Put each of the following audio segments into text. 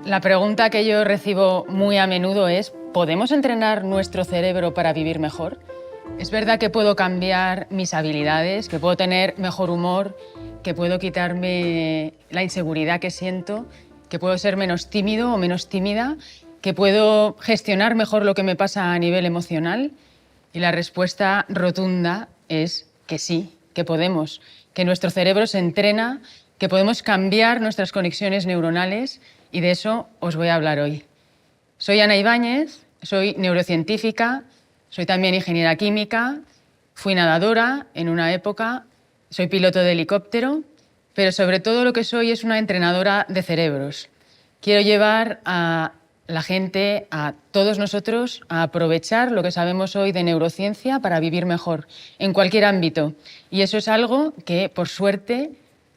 La pregunta que yo recibo muy a menudo es, ¿podemos entrenar nuestro cerebro para vivir mejor? Es verdad que puedo cambiar mis habilidades, que puedo tener mejor humor, que puedo quitarme la inseguridad que siento, que puedo ser menos tímido o menos tímida, que puedo gestionar mejor lo que me pasa a nivel emocional. Y la respuesta rotunda es que sí, que podemos, que nuestro cerebro se entrena, que podemos cambiar nuestras conexiones neuronales, y de eso os voy a hablar hoy. Soy Ana Ibáñez, soy neurocientífica, soy también ingeniera química, fui nadadora en una época, soy piloto de helicóptero, pero sobre todo lo que soy es una entrenadora de cerebros. Quiero llevar a la gente, a todos nosotros, a aprovechar lo que sabemos hoy de neurociencia para vivir mejor, en cualquier ámbito. Y eso es algo que, por suerte,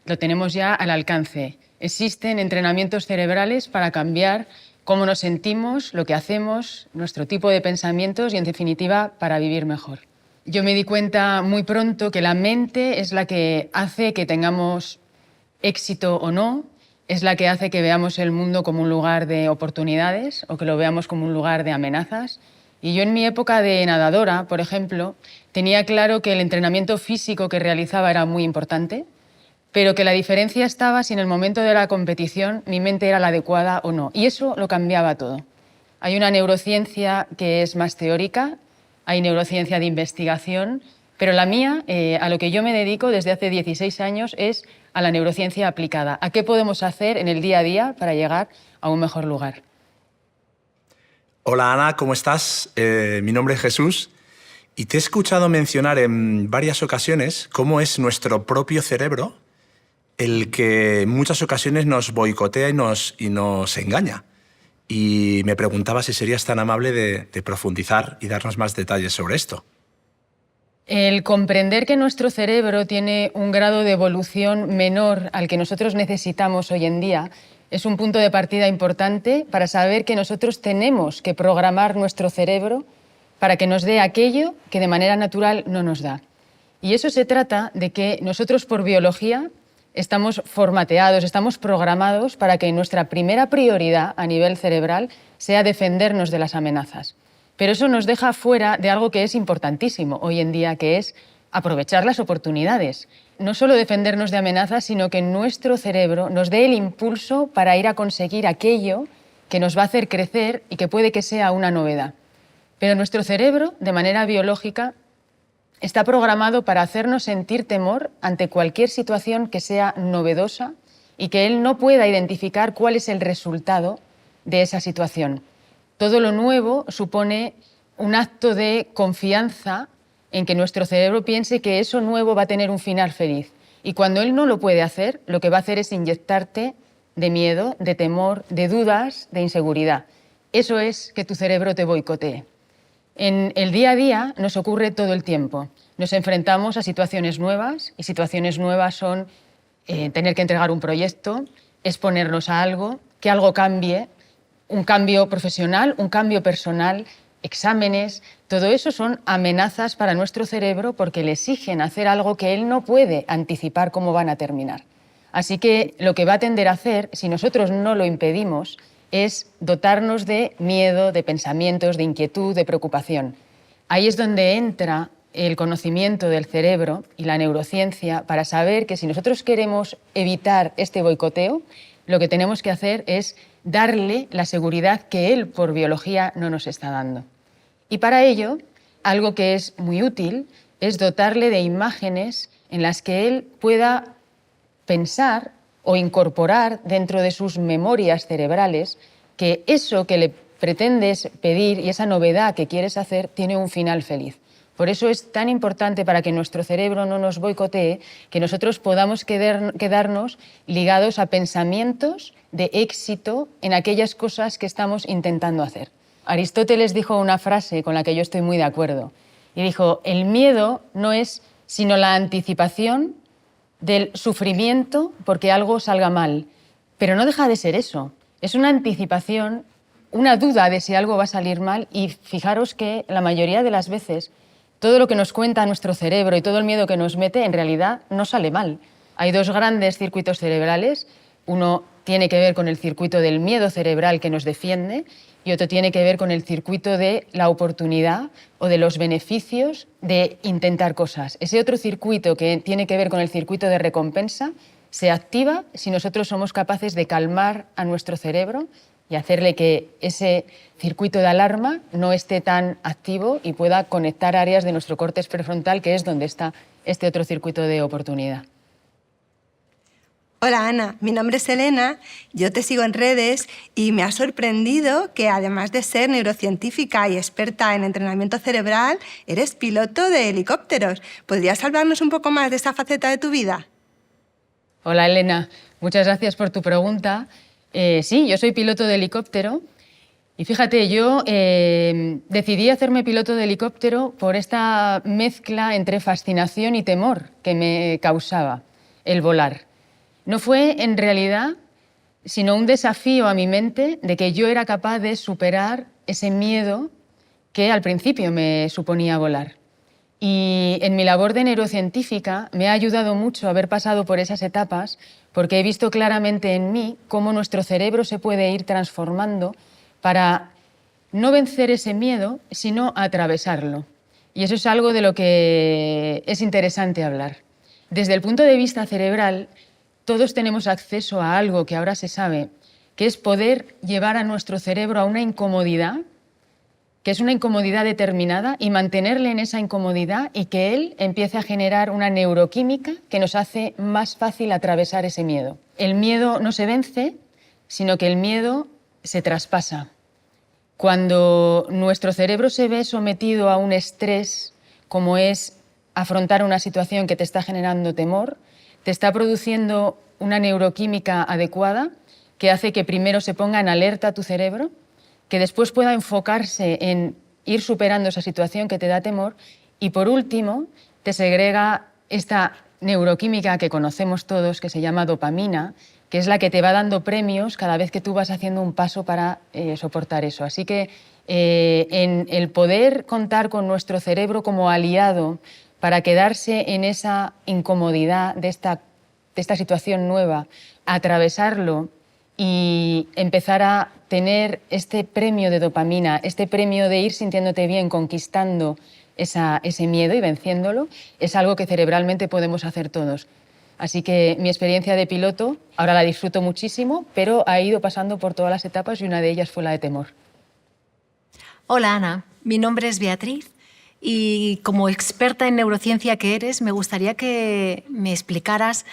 lo tenemos ya al alcance. Existen entrenamientos cerebrales para cambiar cómo nos sentimos, lo que hacemos, nuestro tipo de pensamientos y, en definitiva, para vivir mejor. Yo me di cuenta muy pronto que la mente es la que hace que tengamos éxito o no, es la que hace que veamos el mundo como un lugar de oportunidades o que lo veamos como un lugar de amenazas. Y yo en mi época de nadadora, por ejemplo, tenía claro que el entrenamiento físico que realizaba era muy importante, pero que la diferencia estaba si en el momento de la competición mi mente era la adecuada o no. Y eso lo cambiaba todo. Hay una neurociencia que es más teórica, hay neurociencia de investigación, pero la mía, a lo que yo me dedico desde hace 16 años, es a la neurociencia aplicada. ¿A qué podemos hacer en el día a día para llegar a un mejor lugar? Hola Ana, ¿cómo estás? Mi nombre es Jesús y te he escuchado mencionar en varias ocasiones cómo es nuestro propio cerebro el que en muchas ocasiones nos boicotea y nos engaña. Y me preguntaba si serías tan amable de profundizar y darnos más detalles sobre esto. El comprender que nuestro cerebro tiene un grado de evolución menor al que nosotros necesitamos hoy en día es un punto de partida importante para saber que nosotros tenemos que programar nuestro cerebro para que nos dé aquello que de manera natural no nos da. Y eso se trata de que nosotros por biología estamos formateados, estamos programados para que nuestra primera prioridad a nivel cerebral sea defendernos de las amenazas. Pero eso nos deja fuera de algo que es importantísimo hoy en día, que es aprovechar las oportunidades. No solo defendernos de amenazas, sino que nuestro cerebro nos dé el impulso para ir a conseguir aquello que nos va a hacer crecer y que puede que sea una novedad. Pero nuestro cerebro, de manera biológica, está programado para hacernos sentir temor ante cualquier situación que sea novedosa y que él no pueda identificar cuál es el resultado de esa situación. Todo lo nuevo supone un acto de confianza en que nuestro cerebro piense que eso nuevo va a tener un final feliz. Y cuando él no lo puede hacer, lo que va a hacer es inyectarte de miedo, de temor, de dudas, de inseguridad. Eso es que tu cerebro te boicotee. En el día a día nos ocurre todo el tiempo. Nos enfrentamos a situaciones nuevas y situaciones nuevas son tener que entregar un proyecto, exponernos a algo, que algo cambie, un cambio profesional, un cambio personal, exámenes. Todo eso son amenazas para nuestro cerebro porque le exigen hacer algo que él no puede anticipar cómo van a terminar. Así que lo que va a tender a hacer, si nosotros no lo impedimos, es dotarnos de miedo, de pensamientos, de inquietud, de preocupación. Ahí es donde entra el conocimiento del cerebro y la neurociencia para saber que si nosotros queremos evitar este boicoteo, lo que tenemos que hacer es darle la seguridad que él, por biología, no nos está dando. Y para ello, algo que es muy útil es dotarle de imágenes en las que él pueda pensar o incorporar dentro de sus memorias cerebrales que eso que le pretendes pedir y esa novedad que quieres hacer tiene un final feliz. Por eso es tan importante para que nuestro cerebro no nos boicotee que nosotros podamos quedarnos ligados a pensamientos de éxito en aquellas cosas que estamos intentando hacer. Aristóteles dijo una frase con la que yo estoy muy de acuerdo y dijo: el miedo no es sino la anticipación del sufrimiento porque algo salga mal, pero no deja de ser eso. Es una anticipación, una duda de si algo va a salir mal, y fijaros que la mayoría de las veces todo lo que nos cuenta nuestro cerebro y todo el miedo que nos mete en realidad no sale mal. Hay dos grandes circuitos cerebrales, uno tiene que ver con el circuito del miedo cerebral que nos defiende y otro tiene que ver con el circuito de la oportunidad o de los beneficios de intentar cosas. Ese otro circuito que tiene que ver con el circuito de recompensa se activa si nosotros somos capaces de calmar a nuestro cerebro y hacerle que ese circuito de alarma no esté tan activo y pueda conectar áreas de nuestro córtex prefrontal, que es donde está este otro circuito de oportunidad. Hola Ana, mi nombre es Elena, yo te sigo en redes y me ha sorprendido que además de ser neurocientífica y experta en entrenamiento cerebral, eres piloto de helicópteros. ¿Podrías hablarnos un poco más de esta faceta de tu vida? Hola Elena, muchas gracias por tu pregunta. Sí, yo soy piloto de helicóptero y fíjate, yo decidí hacerme piloto de helicóptero por esta mezcla entre fascinación y temor que me causaba el volar. No fue en realidad sino un desafío a mi mente de que yo era capaz de superar ese miedo que al principio me suponía volar. Y en mi labor de neurocientífica me ha ayudado mucho haber pasado por esas etapas porque he visto claramente en mí cómo nuestro cerebro se puede ir transformando para no vencer ese miedo, sino atravesarlo. Y eso es algo de lo que es interesante hablar. Desde el punto de vista cerebral, todos tenemos acceso a algo que ahora se sabe, que es poder llevar a nuestro cerebro a una incomodidad, que es una incomodidad determinada, y mantenerle en esa incomodidad y que él empiece a generar una neuroquímica que nos hace más fácil atravesar ese miedo. El miedo no se vence, sino que el miedo se traspasa. Cuando nuestro cerebro se ve sometido a un estrés, como es afrontar una situación que te está generando temor, te está produciendo una neuroquímica adecuada que hace que primero se ponga en alerta tu cerebro, que después pueda enfocarse en ir superando esa situación que te da temor y, por último, te segrega esta neuroquímica que conocemos todos, que se llama dopamina, que es la que te va dando premios cada vez que tú vas haciendo un paso para soportar eso. Así que en el poder contar con nuestro cerebro como aliado para quedarse en esa incomodidad de esta situación nueva, atravesarlo y empezar a tener este premio de dopamina, este premio de ir sintiéndote bien, conquistando ese miedo y venciéndolo, es algo que cerebralmente podemos hacer todos. Así que mi experiencia de piloto, ahora la disfruto muchísimo, pero ha ido pasando por todas las etapas y una de ellas fue la de temor. Hola Ana, mi nombre es Beatriz y como experta en neurociencia que eres, me gustaría que me explicaras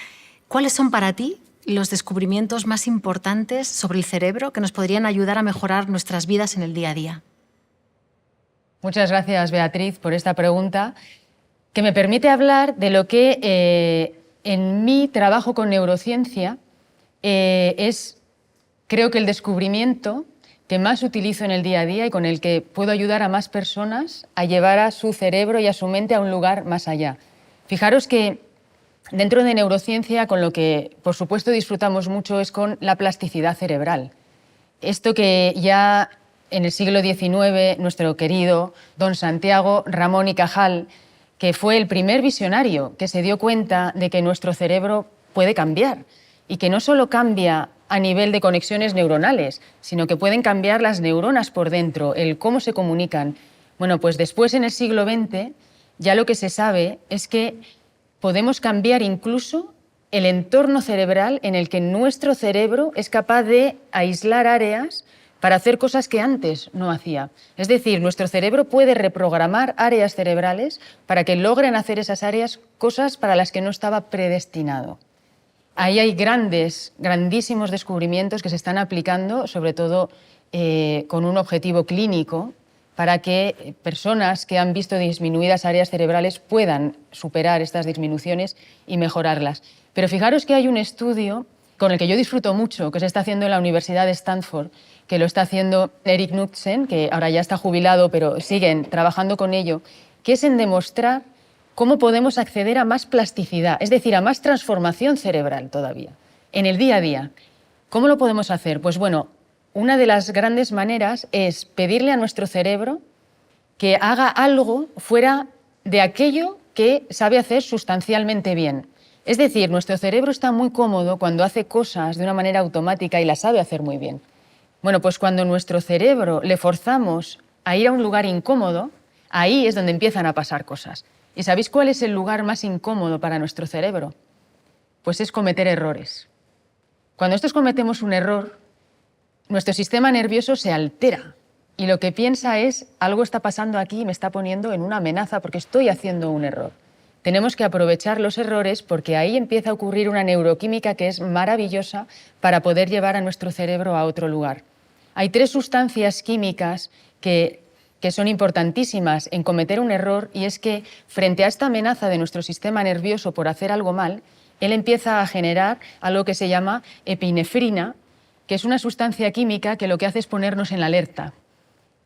cuáles son para ti los descubrimientos más importantes sobre el cerebro que nos podrían ayudar a mejorar nuestras vidas en el día a día. Muchas gracias, Beatriz, por esta pregunta, que me permite hablar de lo que en mi trabajo con neurociencia es, creo que el descubrimiento que más utilizo en el día a día y con el que puedo ayudar a más personas a llevar a su cerebro y a su mente a un lugar más allá. Fijaros que dentro de neurociencia, con lo que por supuesto disfrutamos mucho es con la plasticidad cerebral. Esto que ya en el siglo XIX nuestro querido don Santiago Ramón y Cajal, que fue el primer visionario que se dio cuenta de que nuestro cerebro puede cambiar y que no solo cambia a nivel de conexiones neuronales, sino que pueden cambiar las neuronas por dentro, el cómo se comunican. Bueno, pues después en el siglo XX ya lo que se sabe es que podemos cambiar incluso el entorno cerebral en el que nuestro cerebro es capaz de aislar áreas para hacer cosas que antes no hacía. Es decir, nuestro cerebro puede reprogramar áreas cerebrales para que logren hacer esas áreas cosas para las que no estaba predestinado. Ahí hay grandísimos descubrimientos que se están aplicando, sobre todo con un objetivo clínico, para que personas que han visto disminuidas áreas cerebrales puedan superar estas disminuciones y mejorarlas. Pero fijaros que hay un estudio con el que yo disfruto mucho, que se está haciendo en la Universidad de Stanford, que lo está haciendo Erik Knudsen, que ahora ya está jubilado, pero siguen trabajando con ello, que es en demostrar cómo podemos acceder a más plasticidad, es decir, a más transformación cerebral todavía, en el día a día. ¿Cómo lo podemos hacer? Pues bueno, una de las grandes maneras es pedirle a nuestro cerebro que haga algo fuera de aquello que sabe hacer sustancialmente bien. Es decir, nuestro cerebro está muy cómodo cuando hace cosas de una manera automática y las sabe hacer muy bien. Bueno, pues cuando nuestro cerebro le forzamos a ir a un lugar incómodo, ahí es donde empiezan a pasar cosas. ¿Y sabéis cuál es el lugar más incómodo para nuestro cerebro? Pues es cometer errores. Cuando nosotros cometemos un error, nuestro sistema nervioso se altera y lo que piensa es, algo está pasando aquí y me está poniendo en una amenaza porque estoy haciendo un error. Tenemos que aprovechar los errores porque ahí empieza a ocurrir una neuroquímica que es maravillosa para poder llevar a nuestro cerebro a otro lugar. Hay 3 sustancias químicas que son importantísimas en cometer un error, y es que frente a esta amenaza de nuestro sistema nervioso por hacer algo mal, él empieza a generar algo que se llama epinefrina, que es una sustancia química que lo que hace es ponernos en alerta.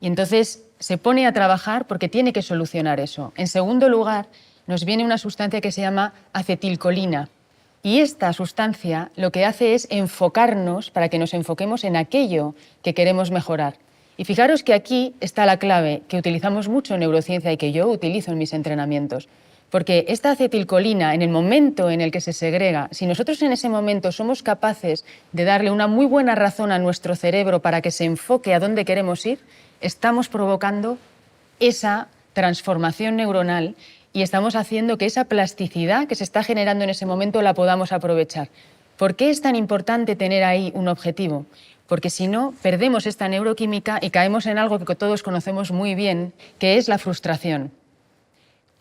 Y entonces se pone a trabajar porque tiene que solucionar eso. En segundo lugar, nos viene una sustancia que se llama acetilcolina. Y esta sustancia lo que hace es enfocarnos para que nos enfoquemos en aquello que queremos mejorar. Y fijaros que aquí está la clave que utilizamos mucho en neurociencia y que yo utilizo en mis entrenamientos. Porque esta acetilcolina, en el momento en el que se segrega, si nosotros en ese momento somos capaces de darle una muy buena razón a nuestro cerebro para que se enfoque a dónde queremos ir, estamos provocando esa transformación neuronal y estamos haciendo que esa plasticidad que se está generando en ese momento la podamos aprovechar. ¿Por qué es tan importante tener ahí un objetivo? Porque si no, perdemos esta neuroquímica y caemos en algo que todos conocemos muy bien, que es la frustración.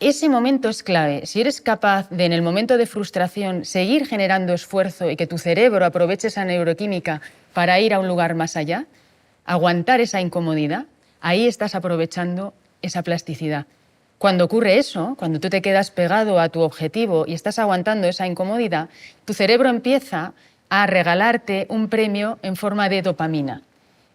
Ese momento es clave. Si eres capaz de, en el momento de frustración, seguir generando esfuerzo y que tu cerebro aproveche esa neuroquímica para ir a un lugar más allá, aguantar esa incomodidad, ahí estás aprovechando esa plasticidad. Cuando ocurre eso, cuando tú te quedas pegado a tu objetivo y estás aguantando esa incomodidad, tu cerebro empieza a regalarte un premio en forma de dopamina.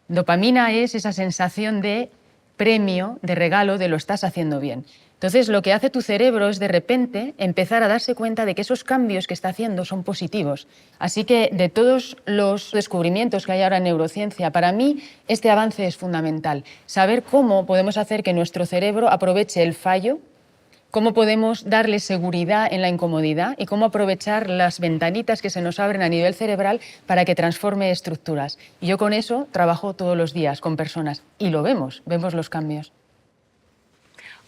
Dopamina es esa sensación de premio, de regalo, de lo estás haciendo bien. Entonces, lo que hace tu cerebro es de repente empezar a darse cuenta de que esos cambios que está haciendo son positivos. Así que de todos los descubrimientos que hay ahora en neurociencia, para mí este avance es fundamental. Saber cómo podemos hacer que nuestro cerebro aproveche el fallo, cómo podemos darle seguridad en la incomodidad y cómo aprovechar las ventanitas que se nos abren a nivel cerebral para que transforme estructuras. Y yo con eso trabajo todos los días con personas y lo vemos los cambios.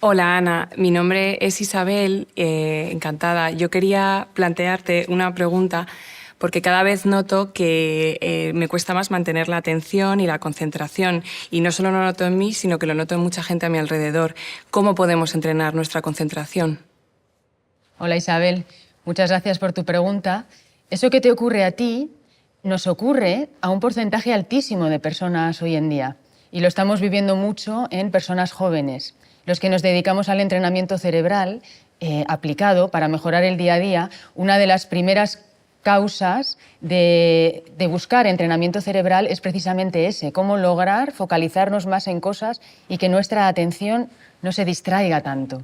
Hola Ana, mi nombre es Isabel, encantada. Yo quería plantearte una pregunta porque cada vez noto que me cuesta más mantener la atención y la concentración, y no solo lo noto en mí, sino que lo noto en mucha gente a mi alrededor. ¿Cómo podemos entrenar nuestra concentración? Hola Isabel, muchas gracias por tu pregunta. Eso que te ocurre a ti nos ocurre a un porcentaje altísimo de personas hoy en día, y lo estamos viviendo mucho en personas jóvenes. Los que nos dedicamos al entrenamiento cerebral aplicado para mejorar el día a día, una de las primeras causas de buscar entrenamiento cerebral es precisamente ese, cómo lograr focalizarnos más en cosas y que nuestra atención no se distraiga tanto.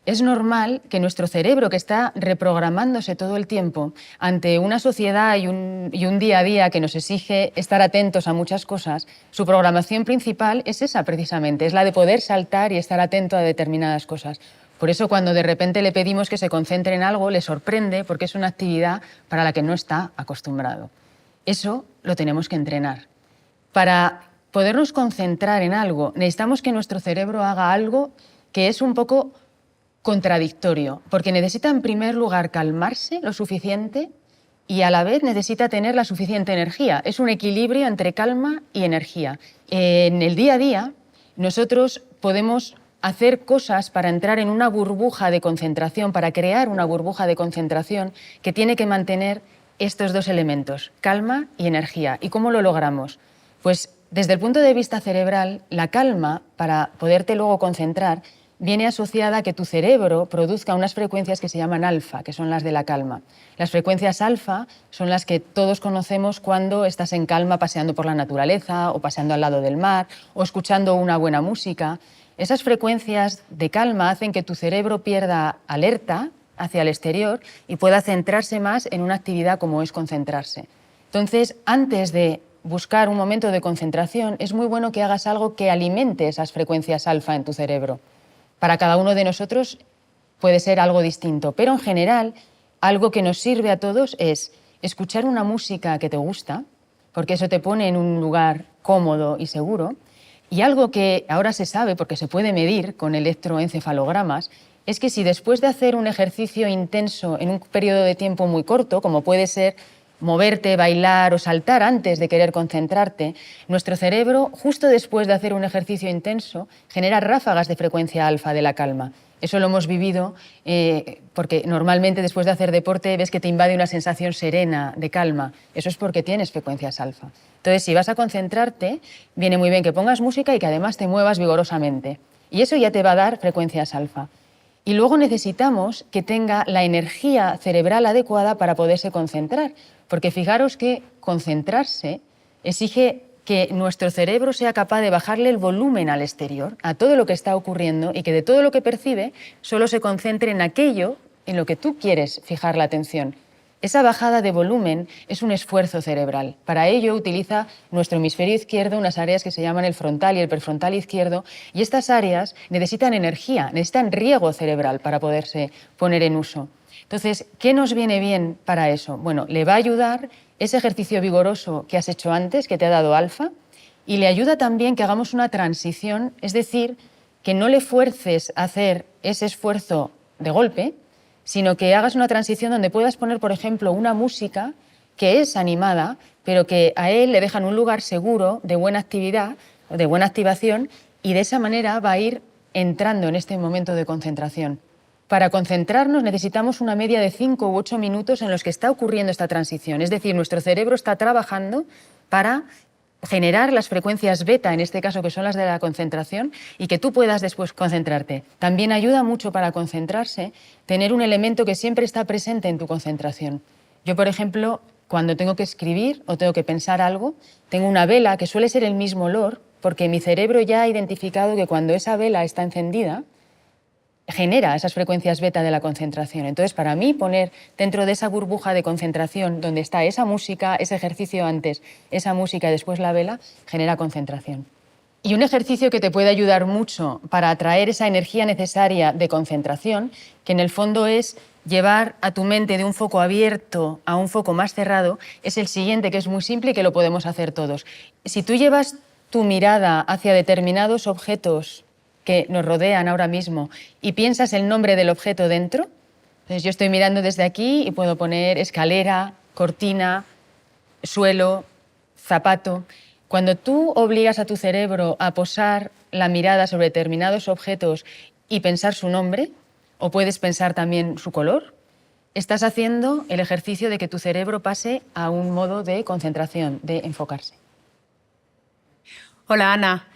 Es normal que nuestro cerebro, que está reprogramándose todo el tiempo ante una sociedad y un día a día que nos exige estar atentos a muchas cosas, su programación principal es esa precisamente, es la de poder saltar y estar atento a determinadas cosas. Por eso cuando de repente le pedimos que se concentre en algo, le sorprende porque es una actividad para la que no está acostumbrado. Eso lo tenemos que entrenar. Para podernos concentrar en algo, necesitamos que nuestro cerebro haga algo que es un poco contradictorio, porque necesita en primer lugar calmarse lo suficiente y a la vez necesita tener la suficiente energía. Es un equilibrio entre calma y energía. En el día a día nosotros podemos hacer cosas para entrar en una burbuja de concentración, para crear una burbuja de concentración que tiene que mantener estos dos elementos, calma y energía. ¿Y cómo lo logramos? Pues desde el punto de vista cerebral, la calma, para poderte luego concentrar, viene asociada a que tu cerebro produzca unas frecuencias que se llaman alfa, que son las de la calma. Las frecuencias alfa son las que todos conocemos cuando estás en calma paseando por la naturaleza o paseando al lado del mar o escuchando una buena música. Esas frecuencias de calma hacen que tu cerebro pierda alerta hacia el exterior y pueda centrarse más en una actividad como es concentrarse. Entonces, antes de buscar un momento de concentración, es muy bueno que hagas algo que alimente esas frecuencias alfa en tu cerebro. Para cada uno de nosotros puede ser algo distinto, pero en general algo que nos sirve a todos es escuchar una música que te gusta, porque eso te pone en un lugar cómodo y seguro, y algo que ahora se sabe, porque se puede medir con electroencefalogramas, es que si después de hacer un ejercicio intenso en un periodo de tiempo muy corto, como puede ser moverte, bailar o saltar antes de querer concentrarte, nuestro cerebro, justo después de hacer un ejercicio intenso, genera ráfagas de frecuencia alfa de la calma. Eso lo hemos vivido porque normalmente después de hacer deporte ves que te invade una sensación serena, de calma. Eso es porque tienes frecuencias alfa. Entonces, si vas a concentrarte, viene muy bien que pongas música y que además te muevas vigorosamente. Y eso ya te va a dar frecuencias alfa. Y luego necesitamos que tenga la energía cerebral adecuada para poderse concentrar. Porque fijaros que concentrarse exige que nuestro cerebro sea capaz de bajarle el volumen al exterior, a todo lo que está ocurriendo, y que de todo lo que percibe solo se concentre en aquello en lo que tú quieres fijar la atención. Esa bajada de volumen es un esfuerzo cerebral. Para ello utiliza nuestro hemisferio izquierdo unas áreas que se llaman el frontal y el prefrontal izquierdo, y estas áreas necesitan energía, necesitan riego cerebral para poderse poner en uso. Entonces, ¿qué nos viene bien para eso? Bueno, le va a ayudar ese ejercicio vigoroso que has hecho antes, que te ha dado alfa, y le ayuda también que hagamos una transición, es decir, que no le fuerces a hacer ese esfuerzo de golpe, sino que hagas una transición donde puedas poner, por ejemplo, una música que es animada, pero que a él le dejan un lugar seguro, de buena actividad, de buena activación, y de esa manera va a ir entrando en este momento de concentración. Para concentrarnos necesitamos una media de 5 u 8 minutos en los que está ocurriendo esta transición. Es decir, nuestro cerebro está trabajando para generar las frecuencias beta, en este caso que son las de la concentración, y que tú puedas después concentrarte. También ayuda mucho para concentrarse tener un elemento que siempre está presente en tu concentración. Yo, por ejemplo, cuando tengo que escribir o tengo que pensar algo, tengo una vela que suele ser el mismo olor, porque mi cerebro ya ha identificado que cuando esa vela está encendida, genera esas frecuencias beta de la concentración. Entonces, para mí, poner dentro de esa burbuja de concentración donde está esa música, ese ejercicio antes, esa música y después la vela, genera concentración. Y un ejercicio que te puede ayudar mucho para atraer esa energía necesaria de concentración, que en el fondo es llevar a tu mente de un foco abierto a un foco más cerrado, es el siguiente, que es muy simple y que lo podemos hacer todos. Si tú llevas tu mirada hacia determinados objetos que nos rodean ahora mismo y piensas el nombre del objeto dentro, entonces yo estoy mirando desde aquí y puedo poner escalera, cortina, suelo, zapato. Cuando tú obligas a tu cerebro a posar la mirada sobre determinados objetos y pensar su nombre, o puedes pensar también su color, estás haciendo el ejercicio de que tu cerebro pase a un modo de concentración, de enfocarse. Hola, Ana.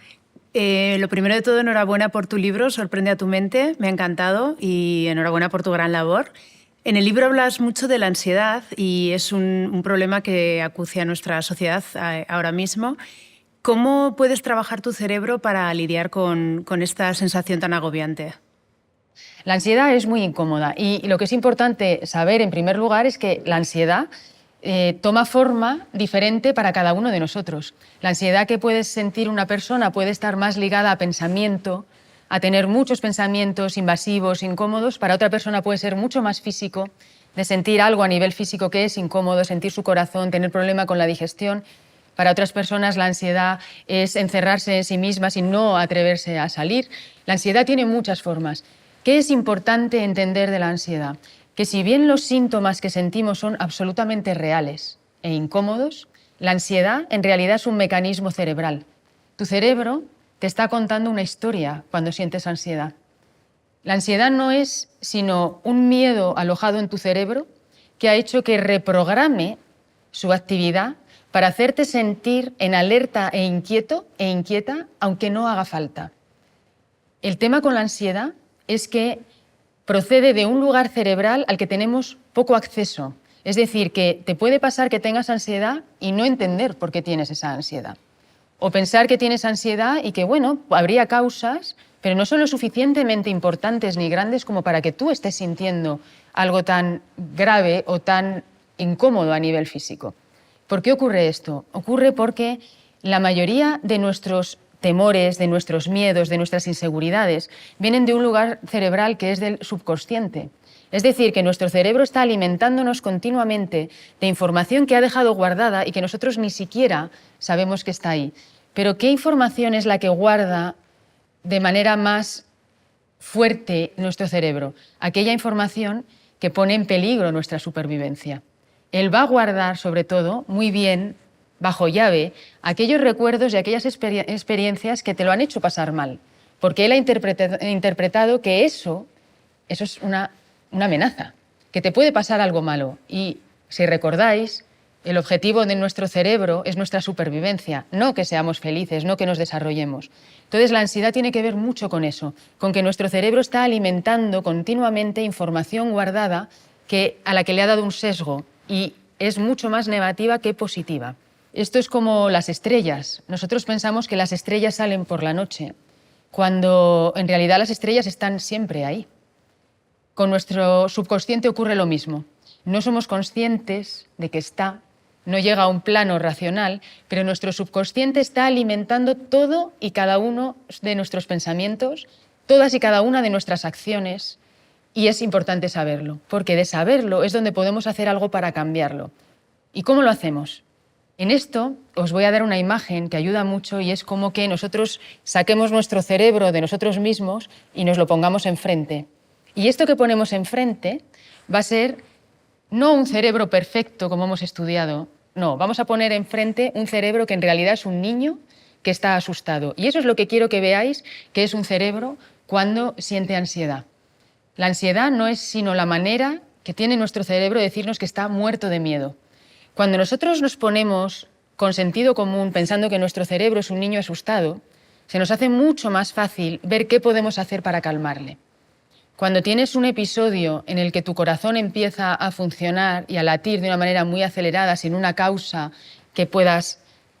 Lo primero de todo, enhorabuena por tu libro, Sorprende a tu mente, me ha encantado, y enhorabuena por tu gran labor. En el libro hablas mucho de la ansiedad y es un problema que acucia a nuestra sociedad ahora mismo. ¿Cómo puedes trabajar tu cerebro para lidiar con esta sensación tan agobiante? La ansiedad es muy incómoda y lo que es importante saber, en primer lugar, es que la ansiedad toma forma diferente para cada uno de nosotros. La ansiedad que puede sentir una persona puede estar más ligada a pensamiento, a tener muchos pensamientos invasivos, incómodos. Para otra persona puede ser mucho más físico, de sentir algo a nivel físico que es incómodo, sentir su corazón, tener problema con la digestión. Para otras personas la ansiedad es encerrarse en sí mismas y no atreverse a salir. La ansiedad tiene muchas formas. ¿Qué es importante entender de la ansiedad? Que si bien los síntomas que sentimos son absolutamente reales e incómodos, la ansiedad en realidad es un mecanismo cerebral. Tu cerebro te está contando una historia cuando sientes ansiedad. La ansiedad no es sino un miedo alojado en tu cerebro que ha hecho que reprograme su actividad para hacerte sentir en alerta e inquieto e inquieta, aunque no haga falta. El tema con la ansiedad es que procede de un lugar cerebral al que tenemos poco acceso. Es decir, que te puede pasar que tengas ansiedad y no entender por qué tienes esa ansiedad. O pensar que tienes ansiedad y que, bueno, habría causas, pero no son lo suficientemente importantes ni grandes como para que tú estés sintiendo algo tan grave o tan incómodo a nivel físico. ¿Por qué ocurre esto? Ocurre porque la mayoría de nuestros temores, de nuestros miedos, de nuestras inseguridades, vienen de un lugar cerebral que es del subconsciente. Es decir, que nuestro cerebro está alimentándonos continuamente de información que ha dejado guardada y que nosotros ni siquiera sabemos que está ahí. Pero ¿qué información es la que guarda de manera más fuerte nuestro cerebro? Aquella información que pone en peligro nuestra supervivencia. Él va a guardar, sobre todo, muy bien, bajo llave, aquellos recuerdos y aquellas experiencias que te lo han hecho pasar mal, porque él ha interpretado que eso es una amenaza, que te puede pasar algo malo. Y si recordáis, el objetivo de nuestro cerebro es nuestra supervivencia, no que seamos felices, no que nos desarrollemos. Entonces la ansiedad tiene que ver mucho con eso, con que nuestro cerebro está alimentando continuamente información guardada a la que le ha dado un sesgo y es mucho más negativa que positiva. Esto es como las estrellas. Nosotros pensamos que las estrellas salen por la noche, cuando en realidad las estrellas están siempre ahí. Con nuestro subconsciente ocurre lo mismo. No somos conscientes de que está, no llega a un plano racional, pero nuestro subconsciente está alimentando todo y cada uno de nuestros pensamientos, todas y cada una de nuestras acciones, y es importante saberlo, porque de saberlo es donde podemos hacer algo para cambiarlo. ¿Y cómo lo hacemos? En esto os voy a dar una imagen que ayuda mucho y es como que nosotros saquemos nuestro cerebro de nosotros mismos y nos lo pongamos enfrente. Y esto que ponemos enfrente va a ser no un cerebro perfecto como hemos estudiado, no, vamos a poner enfrente un cerebro que en realidad es un niño que está asustado. Y eso es lo que quiero que veáis, que es un cerebro cuando siente ansiedad. La ansiedad no es sino la manera que tiene nuestro cerebro de decirnos que está muerto de miedo. Cuando nosotros nos ponemos con sentido común pensando que nuestro cerebro es un niño asustado, se nos hace mucho más fácil ver qué podemos hacer para calmarle. Cuando tienes un episodio en el que tu corazón empieza a funcionar y a latir de una manera muy acelerada sin una causa que puedas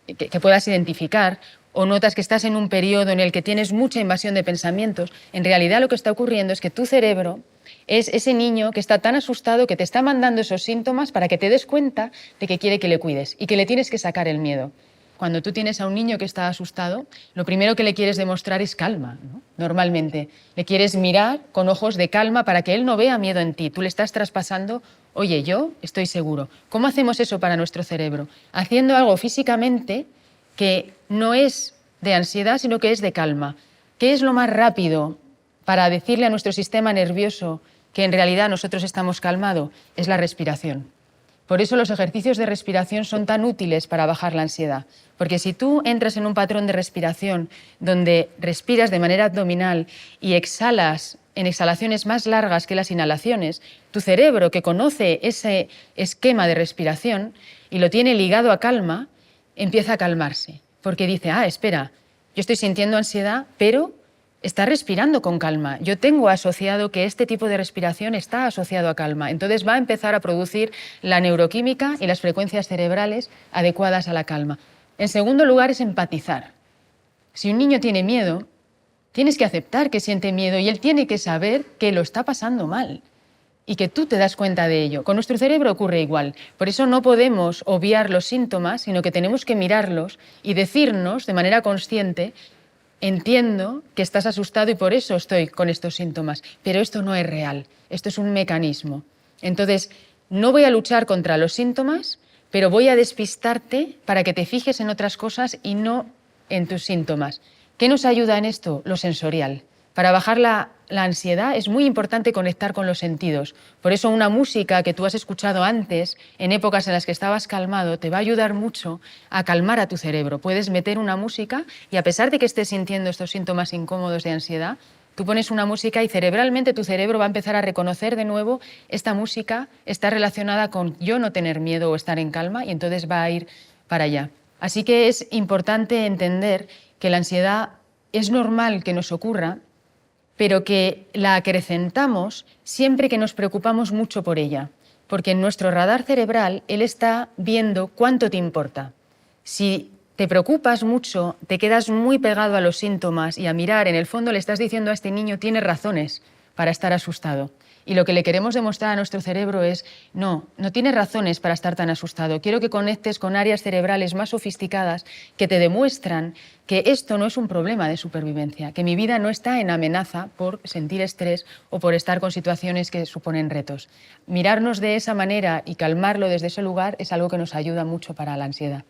identificar, o notas que estás en un periodo en el que tienes mucha invasión de pensamientos, en realidad lo que está ocurriendo es que tu cerebro es ese niño que está tan asustado que te está mandando esos síntomas para que te des cuenta de que quiere que le cuides y que le tienes que sacar el miedo. Cuando tú tienes a un niño que está asustado, lo primero que le quieres demostrar es calma, ¿no? Normalmente. Le quieres mirar con ojos de calma para que él no vea miedo en ti. Tú le estás traspasando, oye, yo estoy seguro. ¿Cómo hacemos eso para nuestro cerebro? Haciendo algo físicamente que no es de ansiedad, sino que es de calma. ¿Qué es lo más rápido para decirle a nuestro sistema nervioso que en realidad nosotros estamos calmados? Es la respiración. Por eso los ejercicios de respiración son tan útiles para bajar la ansiedad. Porque si tú entras en un patrón de respiración donde respiras de manera abdominal y exhalas en exhalaciones más largas que las inhalaciones, tu cerebro, que conoce ese esquema de respiración y lo tiene ligado a calma, empieza a calmarse. Porque dice, espera, yo estoy sintiendo ansiedad, pero está respirando con calma. Yo tengo asociado que este tipo de respiración está asociado a calma. Entonces va a empezar a producir la neuroquímica y las frecuencias cerebrales adecuadas a la calma. En segundo lugar es empatizar. Si un niño tiene miedo, tienes que aceptar que siente miedo y él tiene que saber que lo está pasando mal y que tú te das cuenta de ello. Con nuestro cerebro ocurre igual. Por eso no podemos obviar los síntomas, sino que tenemos que mirarlos y decirnos de manera consciente: entiendo que estás asustado y por eso estoy con estos síntomas, pero esto no es real, esto es un mecanismo. Entonces, no voy a luchar contra los síntomas, pero voy a despistarte para que te fijes en otras cosas y no en tus síntomas. ¿Qué nos ayuda en esto? Lo sensorial. Para bajar la ansiedad es muy importante conectar con los sentidos. Por eso una música que tú has escuchado antes, en épocas en las que estabas calmado, te va a ayudar mucho a calmar a tu cerebro. Puedes meter una música y a pesar de que estés sintiendo estos síntomas incómodos de ansiedad, tú pones una música y cerebralmente tu cerebro va a empezar a reconocer de nuevo esta música está relacionada con yo no tener miedo o estar en calma y entonces va a ir para allá. Así que es importante entender que la ansiedad es normal que nos ocurra, pero que la acrecentamos siempre que nos preocupamos mucho por ella, porque en nuestro radar cerebral él está viendo cuánto te importa. Si te preocupas mucho, te quedas muy pegado a los síntomas y a mirar, en el fondo le estás diciendo a este niño, tienes razones para estar asustado. Y lo que le queremos demostrar a nuestro cerebro es, no tienes razones para estar tan asustado. Quiero que conectes con áreas cerebrales más sofisticadas que te demuestran que esto no es un problema de supervivencia, que mi vida no está en amenaza por sentir estrés o por estar con situaciones que suponen retos. Mirarnos de esa manera y calmarlo desde ese lugar es algo que nos ayuda mucho para la ansiedad.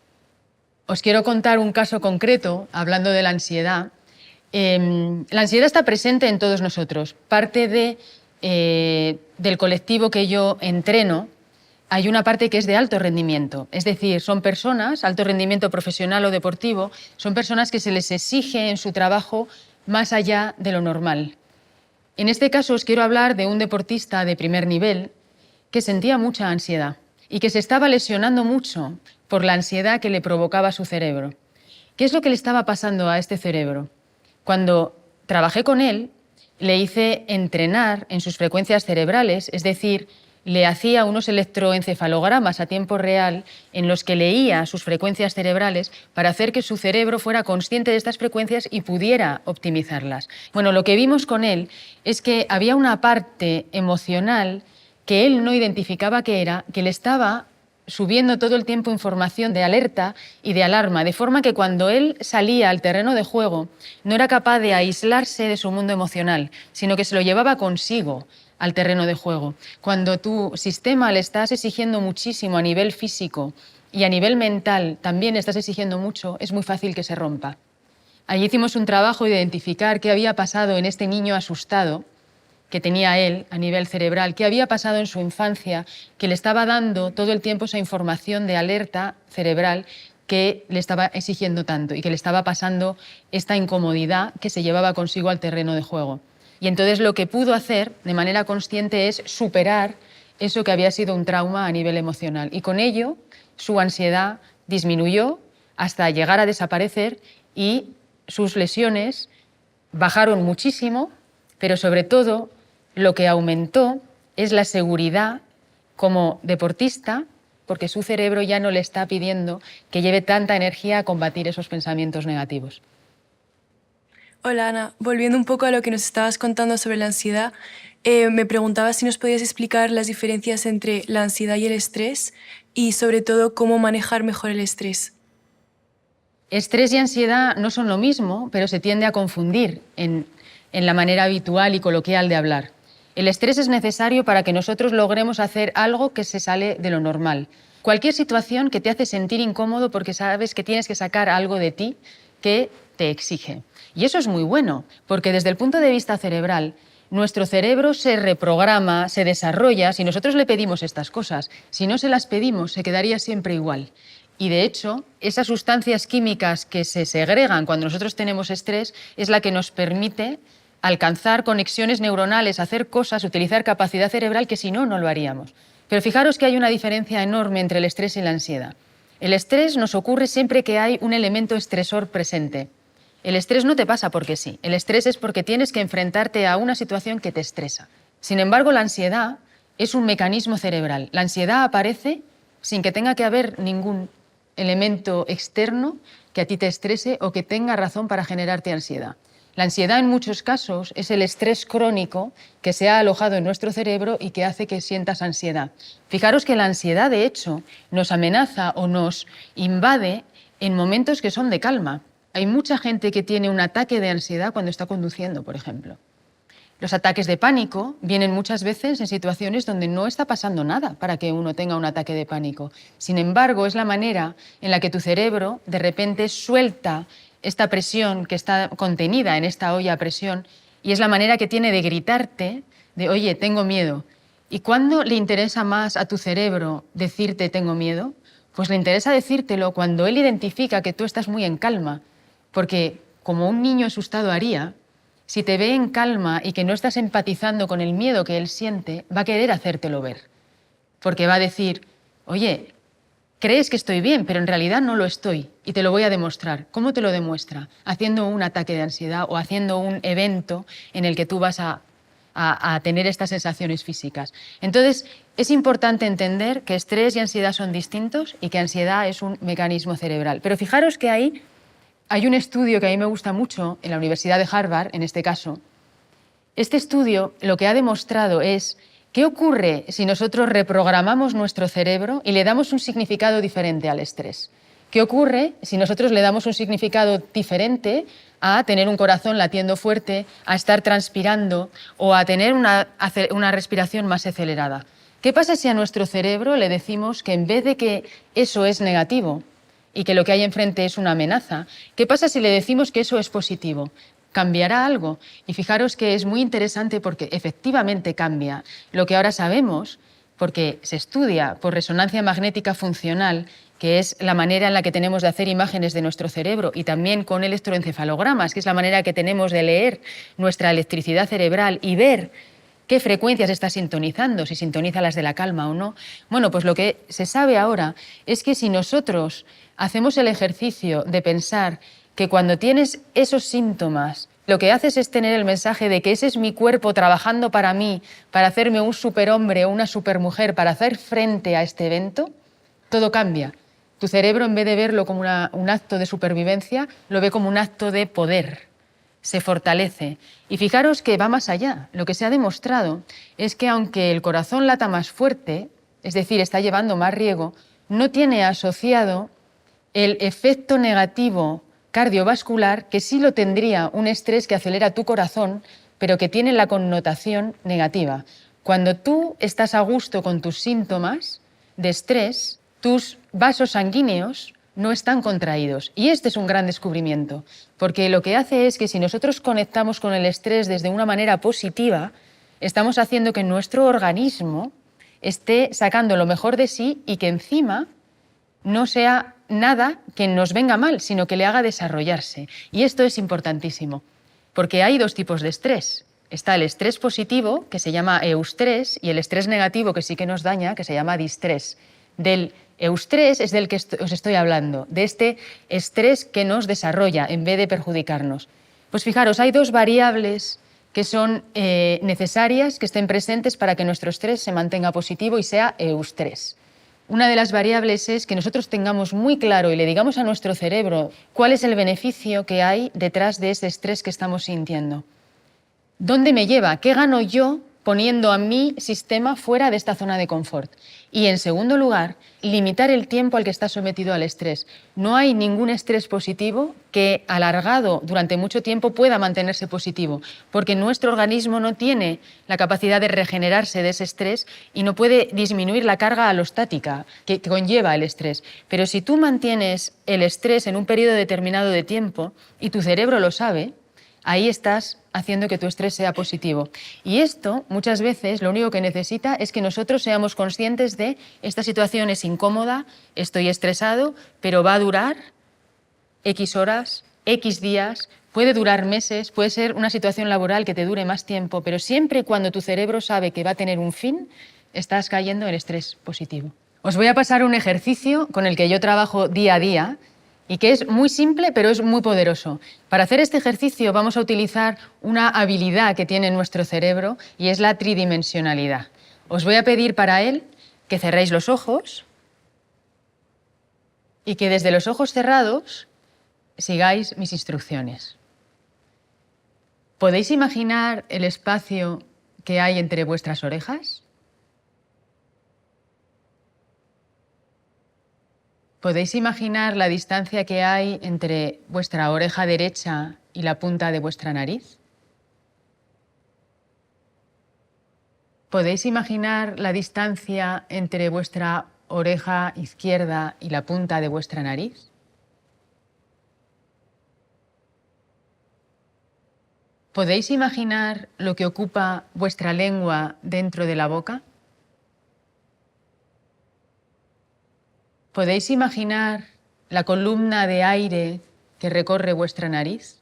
Os quiero contar un caso concreto, hablando de la ansiedad. La ansiedad está presente en todos nosotros. Parte del colectivo que yo entreno, hay una parte que es de alto rendimiento. Es decir, son personas, alto rendimiento profesional o deportivo, son personas que se les exige en su trabajo más allá de lo normal. En este caso os quiero hablar de un deportista de primer nivel que sentía mucha ansiedad y que se estaba lesionando mucho por la ansiedad que le provocaba su cerebro. ¿Qué es lo que le estaba pasando a este cerebro? Cuando trabajé con él, le hice entrenar en sus frecuencias cerebrales, es decir, le hacía unos electroencefalogramas a tiempo real en los que leía sus frecuencias cerebrales para hacer que su cerebro fuera consciente de estas frecuencias y pudiera optimizarlas. Bueno, lo que vimos con él es que había una parte emocional que él no identificaba qué era, que le estaba subiendo todo el tiempo información de alerta y de alarma, de forma que cuando él salía al terreno de juego no era capaz de aislarse de su mundo emocional, sino que se lo llevaba consigo al terreno de juego. Cuando tu sistema le estás exigiendo muchísimo a nivel físico y a nivel mental también estás exigiendo mucho, es muy fácil que se rompa. Allí hicimos un trabajo de identificar qué había pasado en este niño asustado que tenía él a nivel cerebral, qué había pasado en su infancia, que le estaba dando todo el tiempo esa información de alerta cerebral que le estaba exigiendo tanto y que le estaba pasando esta incomodidad que se llevaba consigo al terreno de juego. Y entonces lo que pudo hacer de manera consciente es superar eso que había sido un trauma a nivel emocional. Y con ello su ansiedad disminuyó hasta llegar a desaparecer y sus lesiones bajaron muchísimo, pero sobre todo lo que aumentó es la seguridad como deportista, porque su cerebro ya no le está pidiendo que lleve tanta energía a combatir esos pensamientos negativos. Hola Ana, volviendo un poco a lo que nos estabas contando sobre la ansiedad, me preguntaba si nos podías explicar las diferencias entre la ansiedad y el estrés y sobre todo cómo manejar mejor el estrés. Estrés y ansiedad no son lo mismo, pero se tiende a confundir en la manera habitual y coloquial de hablar. El estrés es necesario para que nosotros logremos hacer algo que se sale de lo normal. Cualquier situación que te hace sentir incómodo porque sabes que tienes que sacar algo de ti que te exige. Y eso es muy bueno, porque desde el punto de vista cerebral, nuestro cerebro se reprograma, se desarrolla si nosotros le pedimos estas cosas. Si no se las pedimos, se quedaría siempre igual. Y de hecho, esas sustancias químicas que se segregan cuando nosotros tenemos estrés es la que nos permite alcanzar conexiones neuronales, hacer cosas, utilizar capacidad cerebral que si no, no lo haríamos. Pero fijaros que hay una diferencia enorme entre el estrés y la ansiedad. El estrés nos ocurre siempre que hay un elemento estresor presente. El estrés no te pasa porque sí. El estrés es porque tienes que enfrentarte a una situación que te estresa. Sin embargo, la ansiedad es un mecanismo cerebral. La ansiedad aparece sin que tenga que haber ningún elemento externo que a ti te estrese o que tenga razón para generarte ansiedad. La ansiedad en muchos casos es el estrés crónico que se ha alojado en nuestro cerebro y que hace que sientas ansiedad. Fijaros que la ansiedad, de hecho, nos amenaza o nos invade en momentos que son de calma. Hay mucha gente que tiene un ataque de ansiedad cuando está conduciendo, por ejemplo. Los ataques de pánico vienen muchas veces en situaciones donde no está pasando nada para que uno tenga un ataque de pánico. Sin embargo, es la manera en la que tu cerebro de repente suelta esta presión que está contenida en esta olla a presión y es la manera que tiene de gritarte de oye, tengo miedo. ¿Y cuándo le interesa más a tu cerebro decirte tengo miedo? Pues le interesa decírtelo cuando él identifica que tú estás muy en calma, porque como un niño asustado haría, si te ve en calma y que no estás empatizando con el miedo que él siente, va a querer hacértelo ver, porque va a decir, oye, crees que estoy bien, pero en realidad no lo estoy y te lo voy a demostrar. ¿Cómo te lo demuestra? Haciendo un ataque de ansiedad o haciendo un evento en el que tú vas a tener estas sensaciones físicas. Entonces, es importante entender que estrés y ansiedad son distintos y que ansiedad es un mecanismo cerebral. Pero fijaros que ahí hay un estudio que a mí me gusta mucho, en la Universidad de Harvard, en este caso, Este estudio lo que ha demostrado es qué ocurre si nosotros reprogramamos nuestro cerebro y le damos un significado diferente al estrés. ¿Qué ocurre si nosotros le damos un significado diferente a tener un corazón latiendo fuerte, a estar transpirando o a tener una respiración más acelerada? ¿Qué pasa si a nuestro cerebro le decimos que en vez de que eso es negativo y que lo que hay enfrente es una amenaza, qué pasa si le decimos que eso es positivo? ¿Cambiará algo? Y fijaros que es muy interesante porque efectivamente cambia. Lo que ahora sabemos, porque se estudia por resonancia magnética funcional, que es la manera en la que tenemos de hacer imágenes de nuestro cerebro, y también con electroencefalogramas, que es la manera que tenemos de leer nuestra electricidad cerebral y ver qué frecuencias está sintonizando, si sintoniza las de la calma o no. Bueno, pues lo que se sabe ahora es que si nosotros hacemos el ejercicio de pensar que cuando tienes esos síntomas, lo que haces es tener el mensaje de que ese es mi cuerpo trabajando para mí, para hacerme un superhombre o una supermujer, para hacer frente a este evento, todo cambia. Tu cerebro, en vez de verlo como un acto de supervivencia, lo ve como un acto de poder. Se fortalece. Y fijaros que va más allá. Lo que se ha demostrado es que aunque el corazón lata más fuerte, es decir, está llevando más riego, no tiene asociado el efecto negativo cardiovascular que sí lo tendría un estrés que acelera tu corazón, pero que tiene la connotación negativa. Cuando tú estás a gusto con tus síntomas de estrés, tus vasos sanguíneos no están contraídos. Y este es un gran descubrimiento, porque lo que hace es que si nosotros conectamos con el estrés desde una manera positiva, estamos haciendo que nuestro organismo esté sacando lo mejor de sí y que encima no sea nada que nos venga mal, sino que le haga desarrollarse. Y esto es importantísimo, porque hay dos tipos de estrés. Está el estrés positivo, que se llama eustrés, y el estrés negativo, que sí que nos daña, que se llama distrés. Del eustrés es del que os estoy hablando, de este estrés que nos desarrolla en vez de perjudicarnos. Pues fijaros, hay dos variables que son necesarias que estén presentes para que nuestro estrés se mantenga positivo y sea eustrés. Una de las variables es que nosotros tengamos muy claro y le digamos a nuestro cerebro cuál es el beneficio que hay detrás de ese estrés que estamos sintiendo. ¿Dónde me lleva? ¿Qué gano yo poniendo a mi sistema fuera de esta zona de confort? Y en segundo lugar, limitar el tiempo al que está sometido al estrés. No hay ningún estrés positivo que alargado durante mucho tiempo pueda mantenerse positivo, porque nuestro organismo no tiene la capacidad de regenerarse de ese estrés y no puede disminuir la carga alostática que conlleva el estrés. Pero si tú mantienes el estrés en un periodo determinado de tiempo y tu cerebro lo sabe, ahí estás haciendo que tu estrés sea positivo. Y esto, muchas veces, lo único que necesita es que nosotros seamos conscientes de esta situación es incómoda, estoy estresado, pero va a durar X horas, X días, puede durar meses, puede ser una situación laboral que te dure más tiempo, pero siempre y cuando tu cerebro sabe que va a tener un fin, estás cayendo en estrés positivo. Os voy a pasar un ejercicio con el que yo trabajo día a día, y que es muy simple, pero es muy poderoso. Para hacer este ejercicio vamos a utilizar una habilidad que tiene nuestro cerebro y es la tridimensionalidad. Os voy a pedir para él que cerréis los ojos y que desde los ojos cerrados sigáis mis instrucciones. ¿Podéis imaginar el espacio que hay entre vuestras orejas? ¿Podéis imaginar la distancia que hay entre vuestra oreja derecha y la punta de vuestra nariz? ¿Podéis imaginar la distancia entre vuestra oreja izquierda y la punta de vuestra nariz? ¿Podéis imaginar lo que ocupa vuestra lengua dentro de la boca? ¿Podéis imaginar la columna de aire que recorre vuestra nariz?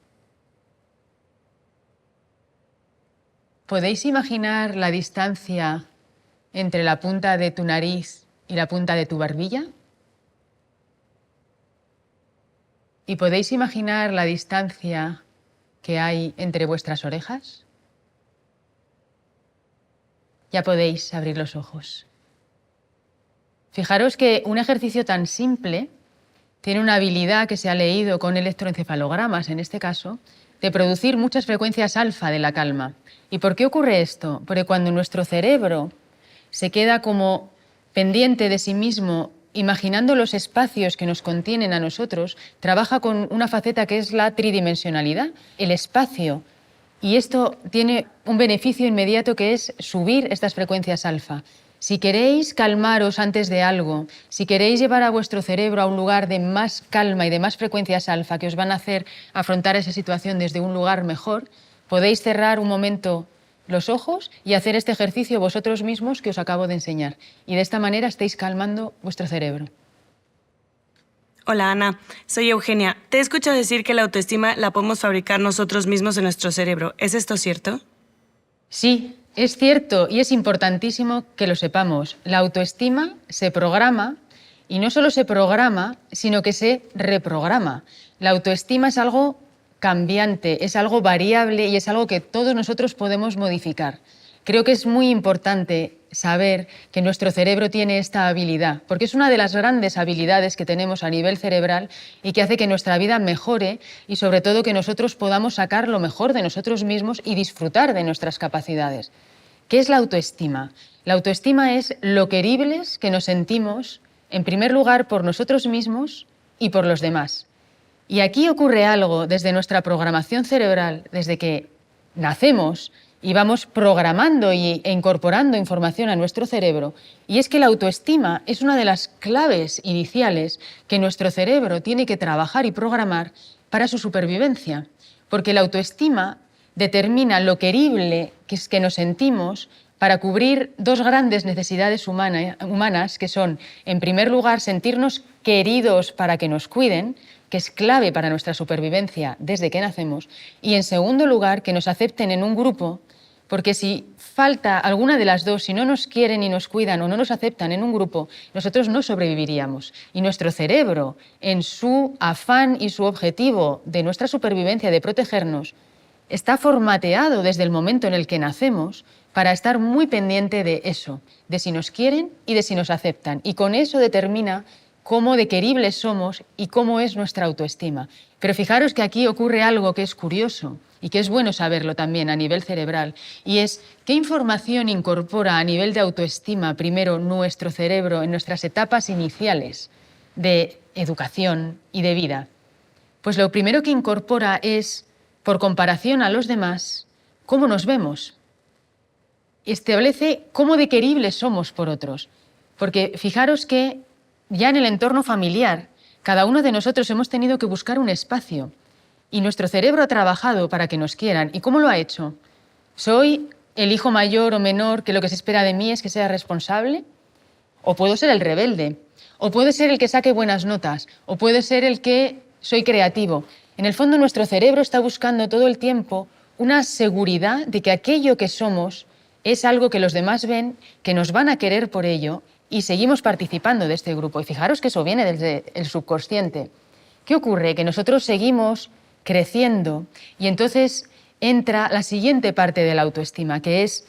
¿Podéis imaginar la distancia entre la punta de tu nariz y la punta de tu barbilla? ¿Y podéis imaginar la distancia que hay entre vuestras orejas? Ya podéis abrir los ojos. Fijaros que un ejercicio tan simple tiene una habilidad que se ha leído con electroencefalogramas, en este caso, de producir muchas frecuencias alfa de la calma. ¿Y por qué ocurre esto? Porque cuando nuestro cerebro se queda como pendiente de sí mismo, imaginando los espacios que nos contienen a nosotros, trabaja con una faceta que es la tridimensionalidad, el espacio. Y esto tiene un beneficio inmediato que es subir estas frecuencias alfa. Si queréis calmaros antes de algo, si queréis llevar a vuestro cerebro a un lugar de más calma y de más frecuencias alfa que os van a hacer afrontar esa situación desde un lugar mejor, podéis cerrar un momento los ojos y hacer este ejercicio vosotros mismos que os acabo de enseñar. Y de esta manera estáis calmando vuestro cerebro. Hola Ana, soy Eugenia. Te he escuchado decir que la autoestima la podemos fabricar nosotros mismos en nuestro cerebro. ¿Es esto cierto? Sí, es cierto y es importantísimo que lo sepamos. La autoestima se programa y no solo se programa, sino que se reprograma. La autoestima es algo cambiante, es algo variable y es algo que todos nosotros podemos modificar. Creo que es muy importante saber que nuestro cerebro tiene esta habilidad, porque es una de las grandes habilidades que tenemos a nivel cerebral y que hace que nuestra vida mejore y sobre todo que nosotros podamos sacar lo mejor de nosotros mismos y disfrutar de nuestras capacidades. ¿Qué es la autoestima? La autoestima es lo queribles que nos sentimos, en primer lugar, por nosotros mismos y por los demás. Y aquí ocurre algo desde nuestra programación cerebral, desde que nacemos y vamos programando e incorporando información a nuestro cerebro, y es que la autoestima es una de las claves iniciales que nuestro cerebro tiene que trabajar y programar para su supervivencia, porque la autoestima determina lo querible que nos sentimos para cubrir dos grandes necesidades humanas, que son, en primer lugar, sentirnos queridos para que nos cuiden, que es clave para nuestra supervivencia desde que nacemos, y en segundo lugar, que nos acepten en un grupo, porque si falta alguna de las dos, si no nos quieren y nos cuidan o no nos aceptan en un grupo, nosotros no sobreviviríamos. Y nuestro cerebro, en su afán y su objetivo de nuestra supervivencia, de protegernos, está formateado desde el momento en el que nacemos para estar muy pendiente de eso, de si nos quieren y de si nos aceptan. Y con eso determina cómo de queribles somos y cómo es nuestra autoestima. Pero fijaros que aquí ocurre algo que es curioso y que es bueno saberlo también a nivel cerebral, y es qué información incorpora a nivel de autoestima primero nuestro cerebro en nuestras etapas iniciales de educación y de vida. Pues lo primero que incorpora es, por comparación a los demás, cómo nos vemos. Establece cómo de queribles somos por otros. Porque fijaros que ya en el entorno familiar, cada uno de nosotros hemos tenido que buscar un espacio y nuestro cerebro ha trabajado para que nos quieran. ¿Y cómo lo ha hecho? ¿Soy el hijo mayor o menor que lo que se espera de mí es que sea responsable? ¿O puedo ser el rebelde? ¿O puedo ser el que saque buenas notas? ¿O puedo ser el que soy creativo? En el fondo, nuestro cerebro está buscando todo el tiempo una seguridad de que aquello que somos es algo que los demás ven, que nos van a querer por ello, y seguimos participando de este grupo. Y fijaros que eso viene desde el subconsciente. ¿Qué ocurre? Que nosotros seguimos creciendo y entonces entra la siguiente parte de la autoestima, que es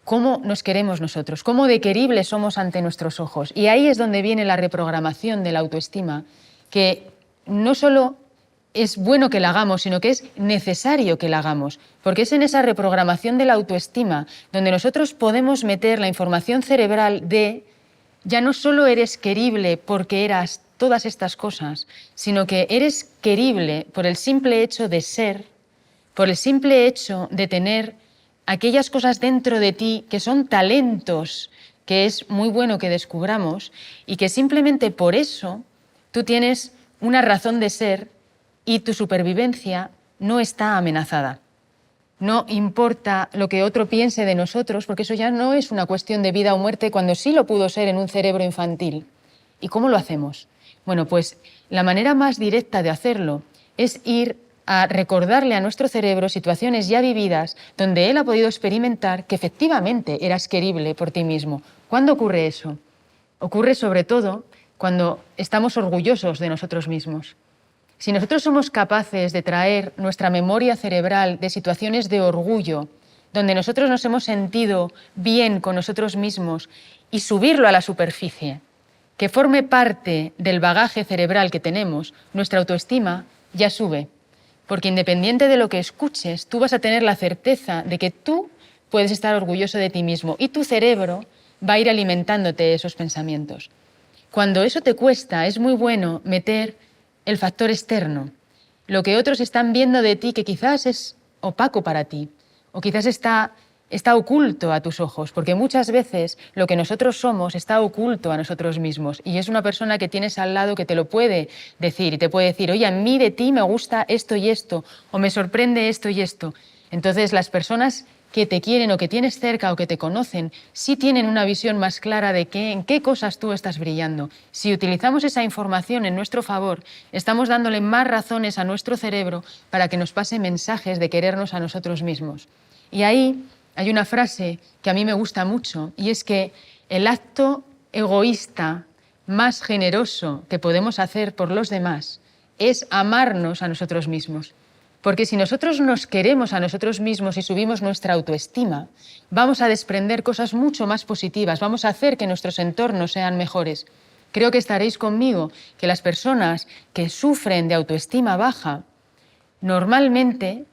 cómo nos queremos nosotros, cómo de queribles somos ante nuestros ojos. Y ahí es donde viene la reprogramación de la autoestima, que no solo es bueno que la hagamos, sino que es necesario que la hagamos, porque es en esa reprogramación de la autoestima donde nosotros podemos meter la información cerebral de ya no solo eres querible porque eras todas estas cosas, sino que eres querible por el simple hecho de ser, por el simple hecho de tener aquellas cosas dentro de ti que son talentos que es muy bueno que descubramos y que simplemente por eso tú tienes una razón de ser y tu supervivencia no está amenazada. No importa lo que otro piense de nosotros, porque eso ya no es una cuestión de vida o muerte cuando sí lo pudo ser en un cerebro infantil. ¿Y cómo lo hacemos? Bueno, pues la manera más directa de hacerlo es ir a recordarle a nuestro cerebro situaciones ya vividas donde él ha podido experimentar que efectivamente eras querible por ti mismo. ¿Cuándo ocurre eso? Ocurre sobre todo cuando estamos orgullosos de nosotros mismos. Si nosotros somos capaces de traer nuestra memoria cerebral de situaciones de orgullo, donde nosotros nos hemos sentido bien con nosotros mismos y subirlo a la superficie, que forme parte del bagaje cerebral que tenemos, nuestra autoestima ya sube. Porque independiente de lo que escuches, tú vas a tener la certeza de que tú puedes estar orgulloso de ti mismo y tu cerebro va a ir alimentándote esos pensamientos. Cuando eso te cuesta, es muy bueno meter el factor externo, lo que otros están viendo de ti que quizás es opaco para ti o quizás está oculto a tus ojos, porque muchas veces lo que nosotros somos está oculto a nosotros mismos y es una persona que tienes al lado que te lo puede decir y te puede decir, oye, a mí de ti me gusta esto y esto o me sorprende esto y esto. Entonces las personas que te quieren o que tienes cerca o que te conocen sí tienen una visión más clara de en qué cosas tú estás brillando. Si utilizamos esa información en nuestro favor, estamos dándole más razones a nuestro cerebro para que nos pase mensajes de querernos a nosotros mismos. Y ahí hay una frase que a mí me gusta mucho y es que el acto egoísta más generoso que podemos hacer por los demás es amarnos a nosotros mismos. Porque si nosotros nos queremos a nosotros mismos y subimos nuestra autoestima, vamos a desprender cosas mucho más positivas, vamos a hacer que nuestros entornos sean mejores. Creo que estaréis conmigo que las personas que sufren de autoestima baja normalmente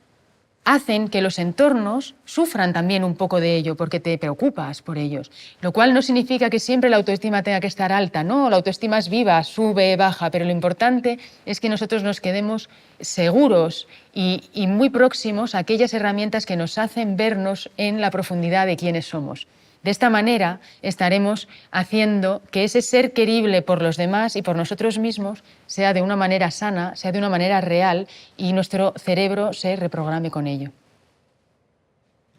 hacen que los entornos sufran también un poco de ello, porque te preocupas por ellos. Lo cual no significa que siempre la autoestima tenga que estar alta, no, la autoestima es viva, sube, baja, pero lo importante es que nosotros nos quedemos seguros y muy próximos a aquellas herramientas que nos hacen vernos en la profundidad de quiénes somos. De esta manera estaremos haciendo que ese ser querible por los demás y por nosotros mismos sea de una manera sana, sea de una manera real y nuestro cerebro se reprograme con ello.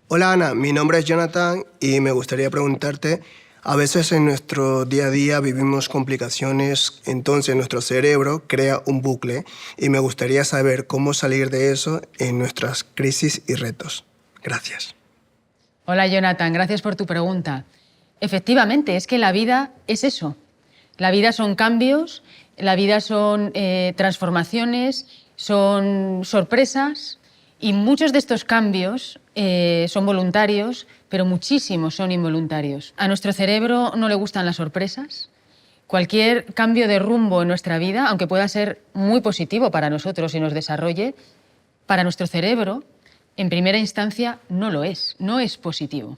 Hola Ana, mi nombre es Jonathan y me gustaría preguntarte, a veces en nuestro día a día vivimos complicaciones, entonces nuestro cerebro crea un bucle y me gustaría saber cómo salir de eso en nuestras crisis y retos. Gracias. Hola Jonathan, gracias por tu pregunta. Efectivamente, es que la vida es eso. La vida son cambios, la vida son transformaciones, son sorpresas y muchos de estos cambios son voluntarios, pero muchísimos son involuntarios. A nuestro cerebro no le gustan las sorpresas. Cualquier cambio de rumbo en nuestra vida, aunque pueda ser muy positivo para nosotros y nos desarrolle, para nuestro cerebro, en primera instancia, no lo es, no es positivo.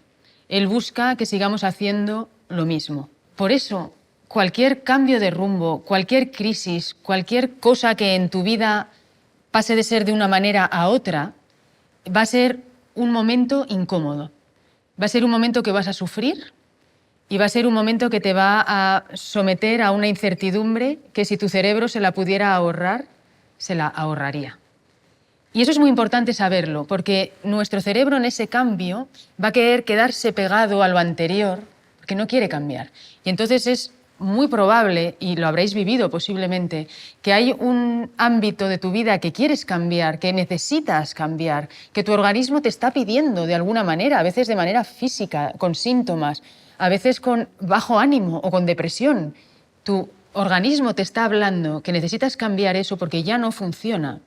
Él busca que sigamos haciendo lo mismo. Por eso, cualquier cambio de rumbo, cualquier crisis, cualquier cosa que en tu vida pase de ser de una manera a otra, va a ser un momento incómodo. Va a ser un momento que vas a sufrir y va a ser un momento que te va a someter a una incertidumbre que si tu cerebro se la pudiera ahorrar, se la ahorraría. Y eso es muy importante saberlo, porque nuestro cerebro en ese cambio va a querer quedarse pegado a lo anterior, porque no quiere cambiar. Y entonces es muy probable, y lo habréis vivido posiblemente, que hay un ámbito de tu vida que quieres cambiar, que necesitas cambiar, que tu organismo te está pidiendo de alguna manera, a veces de manera física, con síntomas, a veces con bajo ánimo o con depresión. Tu organismo te está hablando que necesitas cambiar eso porque ya no funciona.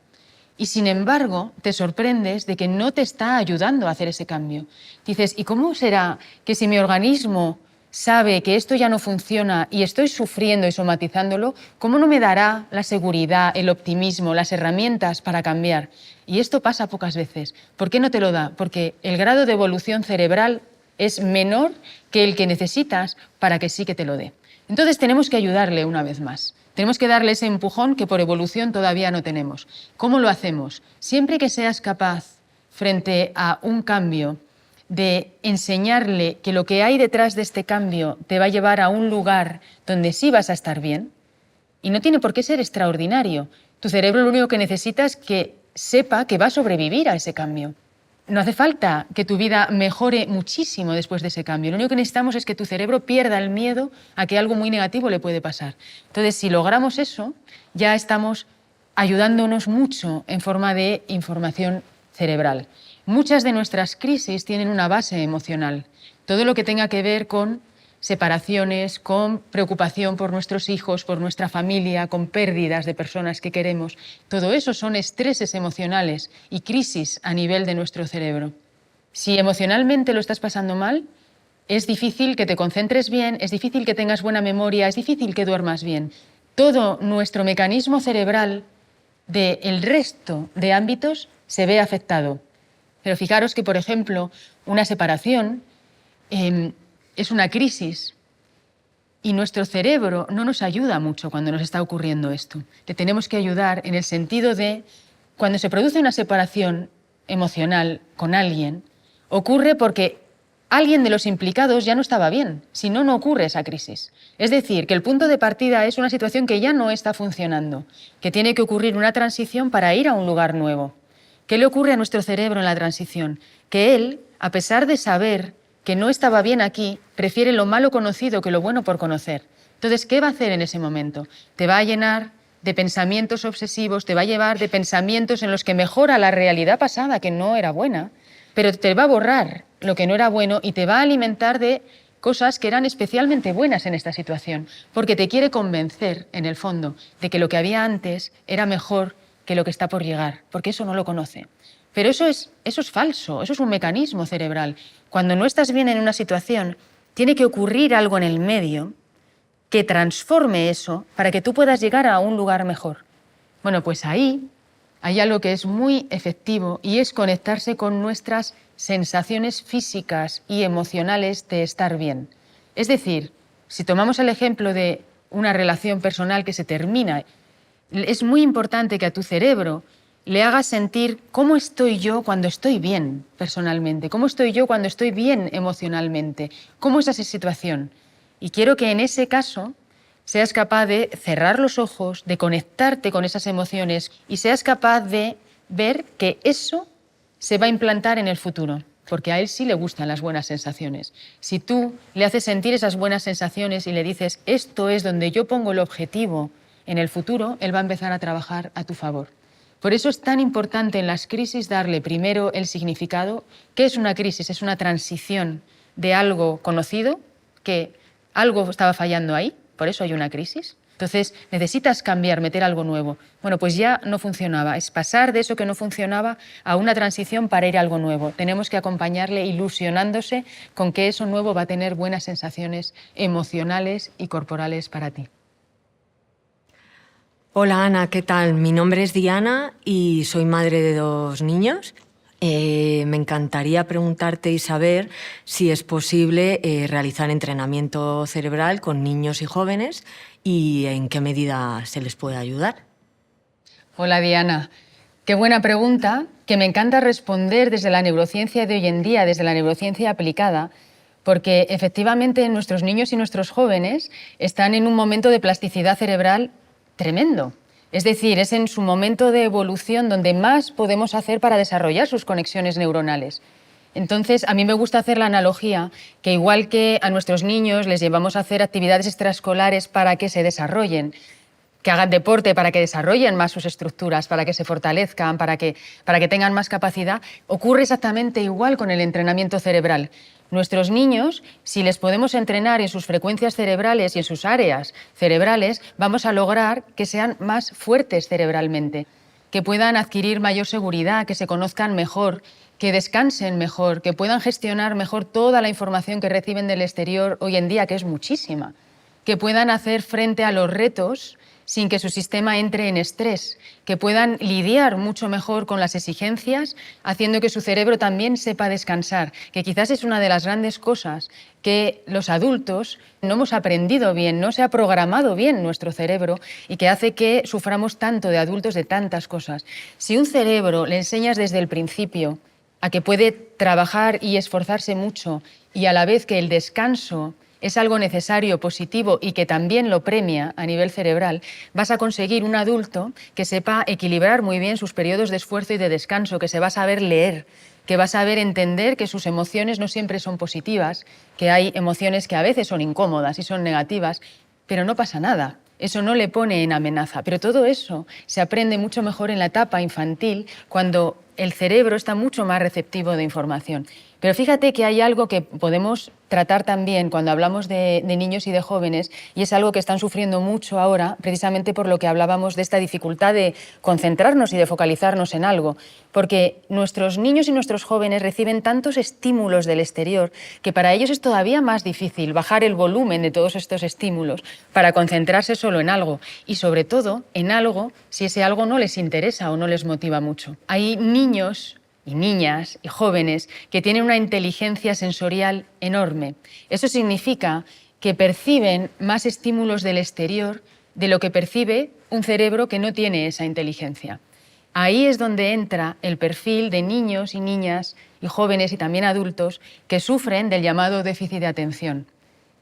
Y sin embargo, te sorprendes de que no te está ayudando a hacer ese cambio. Dices, ¿y cómo será que si mi organismo sabe que esto ya no funciona y estoy sufriendo y somatizándolo, cómo no me dará la seguridad, el optimismo, las herramientas para cambiar? Y esto pasa pocas veces. ¿Por qué no te lo da? Porque el grado de evolución cerebral es menor que el que necesitas para que sí que te lo dé. Entonces tenemos que ayudarle una vez más. Tenemos que darle ese empujón que por evolución todavía no tenemos. ¿Cómo lo hacemos? Siempre que seas capaz, frente a un cambio, de enseñarle que lo que hay detrás de este cambio te va a llevar a un lugar donde sí vas a estar bien, y no tiene por qué ser extraordinario. Tu cerebro lo único que necesita es que sepa que va a sobrevivir a ese cambio. No hace falta que tu vida mejore muchísimo después de ese cambio. Lo único que necesitamos es que tu cerebro pierda el miedo a que algo muy negativo le puede pasar. Entonces, si logramos eso, ya estamos ayudándonos mucho en forma de información cerebral. Muchas de nuestras crisis tienen una base emocional. Todo lo que tenga que ver con separaciones, con preocupación por nuestros hijos, por nuestra familia, con pérdidas de personas que queremos. Todo eso son estreses emocionales y crisis a nivel de nuestro cerebro. Si emocionalmente lo estás pasando mal, es difícil que te concentres bien, es difícil que tengas buena memoria, es difícil que duermas bien. Todo nuestro mecanismo cerebral del resto de ámbitos se ve afectado. Pero fijaros que, por ejemplo, una separación es una crisis y nuestro cerebro no nos ayuda mucho cuando nos está ocurriendo esto. Le tenemos que ayudar en el sentido de, cuando se produce una separación emocional con alguien, ocurre porque alguien de los implicados ya no estaba bien, si no, no ocurre esa crisis. Es decir, que el punto de partida es una situación que ya no está funcionando, que tiene que ocurrir una transición para ir a un lugar nuevo. ¿Qué le ocurre a nuestro cerebro en la transición? Que él, a pesar de saber que no estaba bien aquí, prefiere lo malo conocido que lo bueno por conocer. Entonces, ¿qué va a hacer en ese momento? Te va a llenar de pensamientos obsesivos, te va a llevar de pensamientos en los que mejora la realidad pasada, que no era buena, pero te va a borrar lo que no era bueno y te va a alimentar de cosas que eran especialmente buenas en esta situación, porque te quiere convencer, en el fondo, de que lo que había antes era mejor que lo que está por llegar, porque eso no lo conoce. Pero eso es falso, eso es un mecanismo cerebral. Cuando no estás bien en una situación, tiene que ocurrir algo en el medio que transforme eso para que tú puedas llegar a un lugar mejor. Bueno, pues ahí hay algo que es muy efectivo y es conectarse con nuestras sensaciones físicas y emocionales de estar bien. Es decir, si tomamos el ejemplo de una relación personal que se termina, es muy importante que a tu cerebro le hagas sentir cómo estoy yo cuando estoy bien personalmente, cómo estoy yo cuando estoy bien emocionalmente, cómo es esa situación. Y quiero que en ese caso seas capaz de cerrar los ojos, de conectarte con esas emociones y seas capaz de ver que eso se va a implantar en el futuro, porque a él sí le gustan las buenas sensaciones. Si tú le haces sentir esas buenas sensaciones y le dices, esto es donde yo pongo el objetivo en el futuro, él va a empezar a trabajar a tu favor. Por eso es tan importante en las crisis darle primero el significado. ¿Qué es una crisis? Es una transición de algo conocido, que algo estaba fallando ahí, por eso hay una crisis. Entonces necesitas cambiar, meter algo nuevo. Bueno, pues ya no funcionaba. Es pasar de eso que no funcionaba a una transición para ir a algo nuevo. Tenemos que acompañarle ilusionándose con que eso nuevo va a tener buenas sensaciones emocionales y corporales para ti. Hola Ana, ¿qué tal? Mi nombre es Diana y soy madre de 2 niños. Me encantaría preguntarte y saber si es posible realizar entrenamiento cerebral con niños y jóvenes y en qué medida se les puede ayudar. Hola Diana, qué buena pregunta, que me encanta responder desde la neurociencia de hoy en día, desde la neurociencia aplicada, porque efectivamente nuestros niños y nuestros jóvenes están en un momento de plasticidad cerebral tremendo. Es decir, es en su momento de evolución donde más podemos hacer para desarrollar sus conexiones neuronales. Entonces, a mí me gusta hacer la analogía que igual que a nuestros niños les llevamos a hacer actividades extraescolares para que se desarrollen, que hagan deporte para que desarrollen más sus estructuras, para que se fortalezcan, para que tengan más capacidad, ocurre exactamente igual con el entrenamiento cerebral. Nuestros niños, si les podemos entrenar en sus frecuencias cerebrales y en sus áreas cerebrales, vamos a lograr que sean más fuertes cerebralmente, que puedan adquirir mayor seguridad, que se conozcan mejor, que descansen mejor, que puedan gestionar mejor toda la información que reciben del exterior hoy en día, que es muchísima, que puedan hacer frente a los retos sin que su sistema entre en estrés, que puedan lidiar mucho mejor con las exigencias, haciendo que su cerebro también sepa descansar, que quizás es una de las grandes cosas que los adultos no hemos aprendido bien, no se ha programado bien nuestro cerebro y que hace que suframos tanto de adultos de tantas cosas. Si un cerebro le enseñas desde el principio a que puede trabajar y esforzarse mucho y a la vez que el descanso es algo necesario, positivo y que también lo premia a nivel cerebral, vas a conseguir un adulto que sepa equilibrar muy bien sus periodos de esfuerzo y de descanso, que se va a saber leer, que va a saber entender que sus emociones no siempre son positivas, que hay emociones que a veces son incómodas y son negativas, pero no pasa nada. Eso no le pone en amenaza, pero todo eso se aprende mucho mejor en la etapa infantil, cuando el cerebro está mucho más receptivo de información. Pero fíjate que hay algo que podemos tratar también cuando hablamos de niños y de jóvenes, y es algo que están sufriendo mucho ahora, precisamente por lo que hablábamos de esta dificultad de concentrarnos y de focalizarnos en algo, porque nuestros niños y nuestros jóvenes reciben tantos estímulos del exterior que para ellos es todavía más difícil bajar el volumen de todos estos estímulos para concentrarse solo en algo, y sobre todo en algo si ese algo no les interesa o no les motiva mucho. Hay niños y niñas y jóvenes que tienen una inteligencia sensorial enorme. Eso significa que perciben más estímulos del exterior de lo que percibe un cerebro que no tiene esa inteligencia. Ahí es donde entra el perfil de niños y niñas y jóvenes y también adultos que sufren del llamado déficit de atención.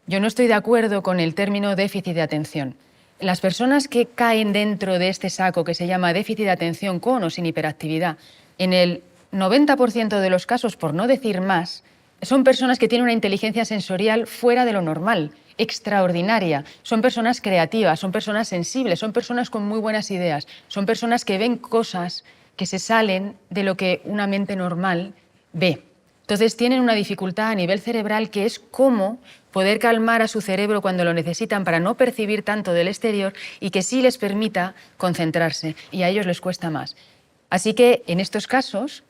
Yo no estoy de acuerdo con el término déficit de atención. Las personas que caen dentro de este saco que se llama déficit de atención con o sin hiperactividad, en el 90% de los casos, por no decir más, son personas que tienen una inteligencia sensorial fuera de lo normal, extraordinaria. Son personas creativas, son personas sensibles, son personas con muy buenas ideas, son personas que ven cosas que se salen de lo que una mente normal ve. Entonces tienen una dificultad a nivel cerebral que es cómo poder calmar a su cerebro cuando lo necesitan para no percibir tanto del exterior y que sí les permita concentrarse, y a ellos les cuesta más. Así que en estos casos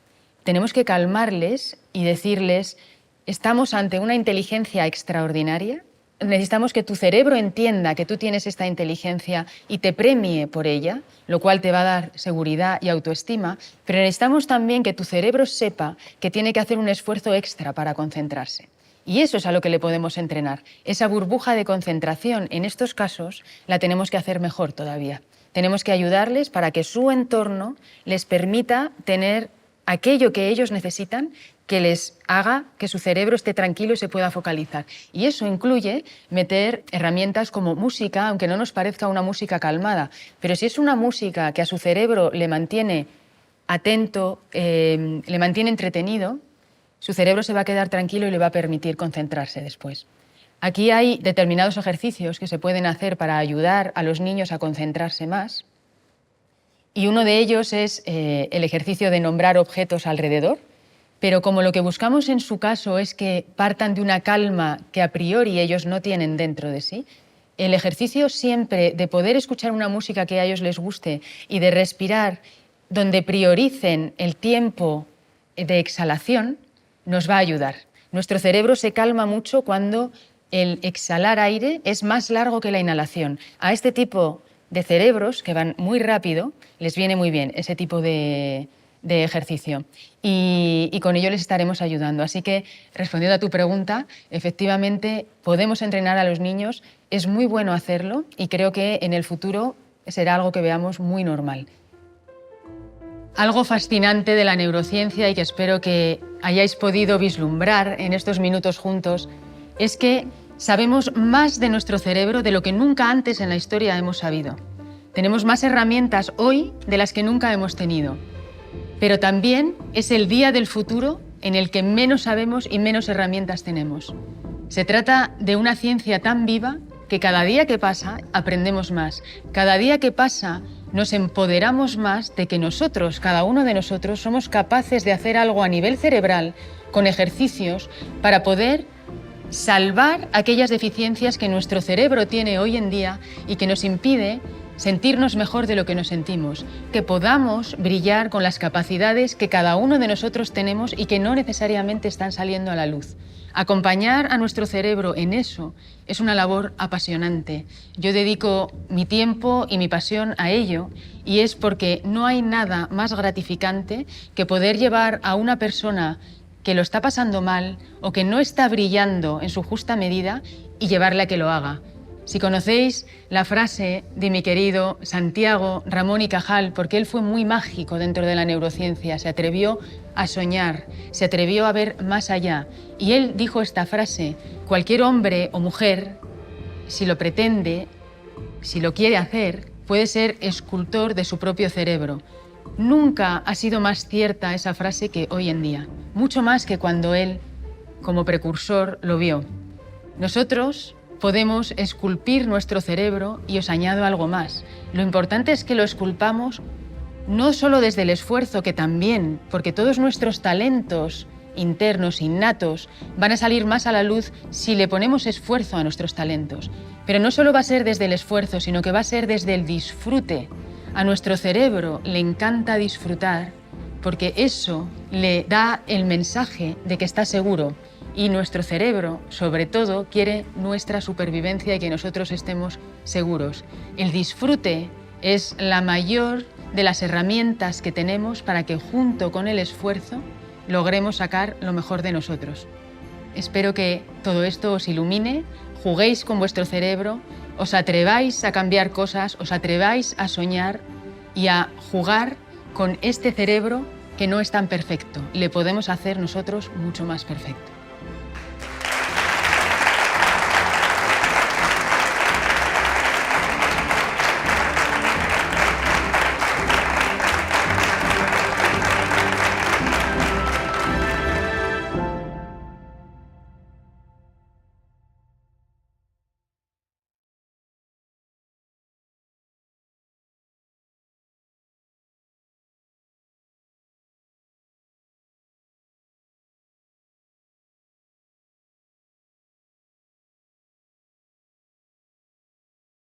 tenemos que calmarles y decirles: estamos ante una inteligencia extraordinaria, necesitamos que tu cerebro entienda que tú tienes esta inteligencia y te premie por ella, lo cual te va a dar seguridad y autoestima, pero necesitamos también que tu cerebro sepa que tiene que hacer un esfuerzo extra para concentrarse. Y eso es a lo que le podemos entrenar. Esa burbuja de concentración, en estos casos, la tenemos que hacer mejor todavía. Tenemos que ayudarles para que su entorno les permita tener aquello que ellos necesitan, que les haga que su cerebro esté tranquilo y se pueda focalizar. Y eso incluye meter herramientas como música, aunque no nos parezca una música calmada, pero si es una música que a su cerebro le mantiene atento, le mantiene entretenido, su cerebro se va a quedar tranquilo y le va a permitir concentrarse después. Aquí hay determinados ejercicios que se pueden hacer para ayudar a los niños a concentrarse más, y uno de ellos es el ejercicio de nombrar objetos alrededor, pero como lo que buscamos en su caso es que partan de una calma que a priori ellos no tienen dentro de sí, el ejercicio siempre de poder escuchar una música que a ellos les guste y de respirar donde prioricen el tiempo de exhalación nos va a ayudar. Nuestro cerebro se calma mucho cuando el exhalar aire es más largo que la inhalación. A este tipo de cerebros que van muy rápido les viene muy bien ese tipo de ejercicio, y con ello les estaremos ayudando. Así que, respondiendo a tu pregunta, efectivamente podemos entrenar a los niños, es muy bueno hacerlo y creo que en el futuro será algo que veamos muy normal. Algo fascinante de la neurociencia y que espero que hayáis podido vislumbrar en estos minutos juntos es que sabemos más de nuestro cerebro de lo que nunca antes en la historia hemos sabido. Tenemos más herramientas hoy de las que nunca hemos tenido. Pero también es el día del futuro en el que menos sabemos y menos herramientas tenemos. Se trata de una ciencia tan viva que cada día que pasa aprendemos más. Cada día que pasa nos empoderamos más de que nosotros, cada uno de nosotros, somos capaces de hacer algo a nivel cerebral con ejercicios para poder salvar aquellas deficiencias que nuestro cerebro tiene hoy en día y que nos impide sentirnos mejor de lo que nos sentimos, que podamos brillar con las capacidades que cada uno de nosotros tenemos y que no necesariamente están saliendo a la luz. Acompañar a nuestro cerebro en eso es una labor apasionante. Yo dedico mi tiempo y mi pasión a ello, y es porque no hay nada más gratificante que poder llevar a una persona que lo está pasando mal o que no está brillando en su justa medida y llevarle a que lo haga. Si conocéis la frase de mi querido Santiago Ramón y Cajal, porque él fue muy mágico dentro de la neurociencia, se atrevió a soñar, se atrevió a ver más allá. Y él dijo esta frase: cualquier hombre o mujer, si lo pretende, si lo quiere hacer, puede ser escultor de su propio cerebro. Nunca ha sido más cierta esa frase que hoy en día, mucho más que cuando él, como precursor, lo vio. Nosotros podemos esculpir nuestro cerebro y os añado algo más. Lo importante es que lo esculpamos no solo desde el esfuerzo, que también, porque todos nuestros talentos internos, innatos, van a salir más a la luz si le ponemos esfuerzo a nuestros talentos. Pero no solo va a ser desde el esfuerzo, sino que va a ser desde el disfrute. A nuestro cerebro le encanta disfrutar porque eso le da el mensaje de que está seguro. Y nuestro cerebro, sobre todo, quiere nuestra supervivencia y que nosotros estemos seguros. El disfrute es la mayor de las herramientas que tenemos para que junto con el esfuerzo logremos sacar lo mejor de nosotros. Espero que todo esto os ilumine, juguéis con vuestro cerebro, os atreváis a cambiar cosas, os atreváis a soñar y a jugar con este cerebro que no es tan perfecto. Le podemos hacer nosotros mucho más perfecto.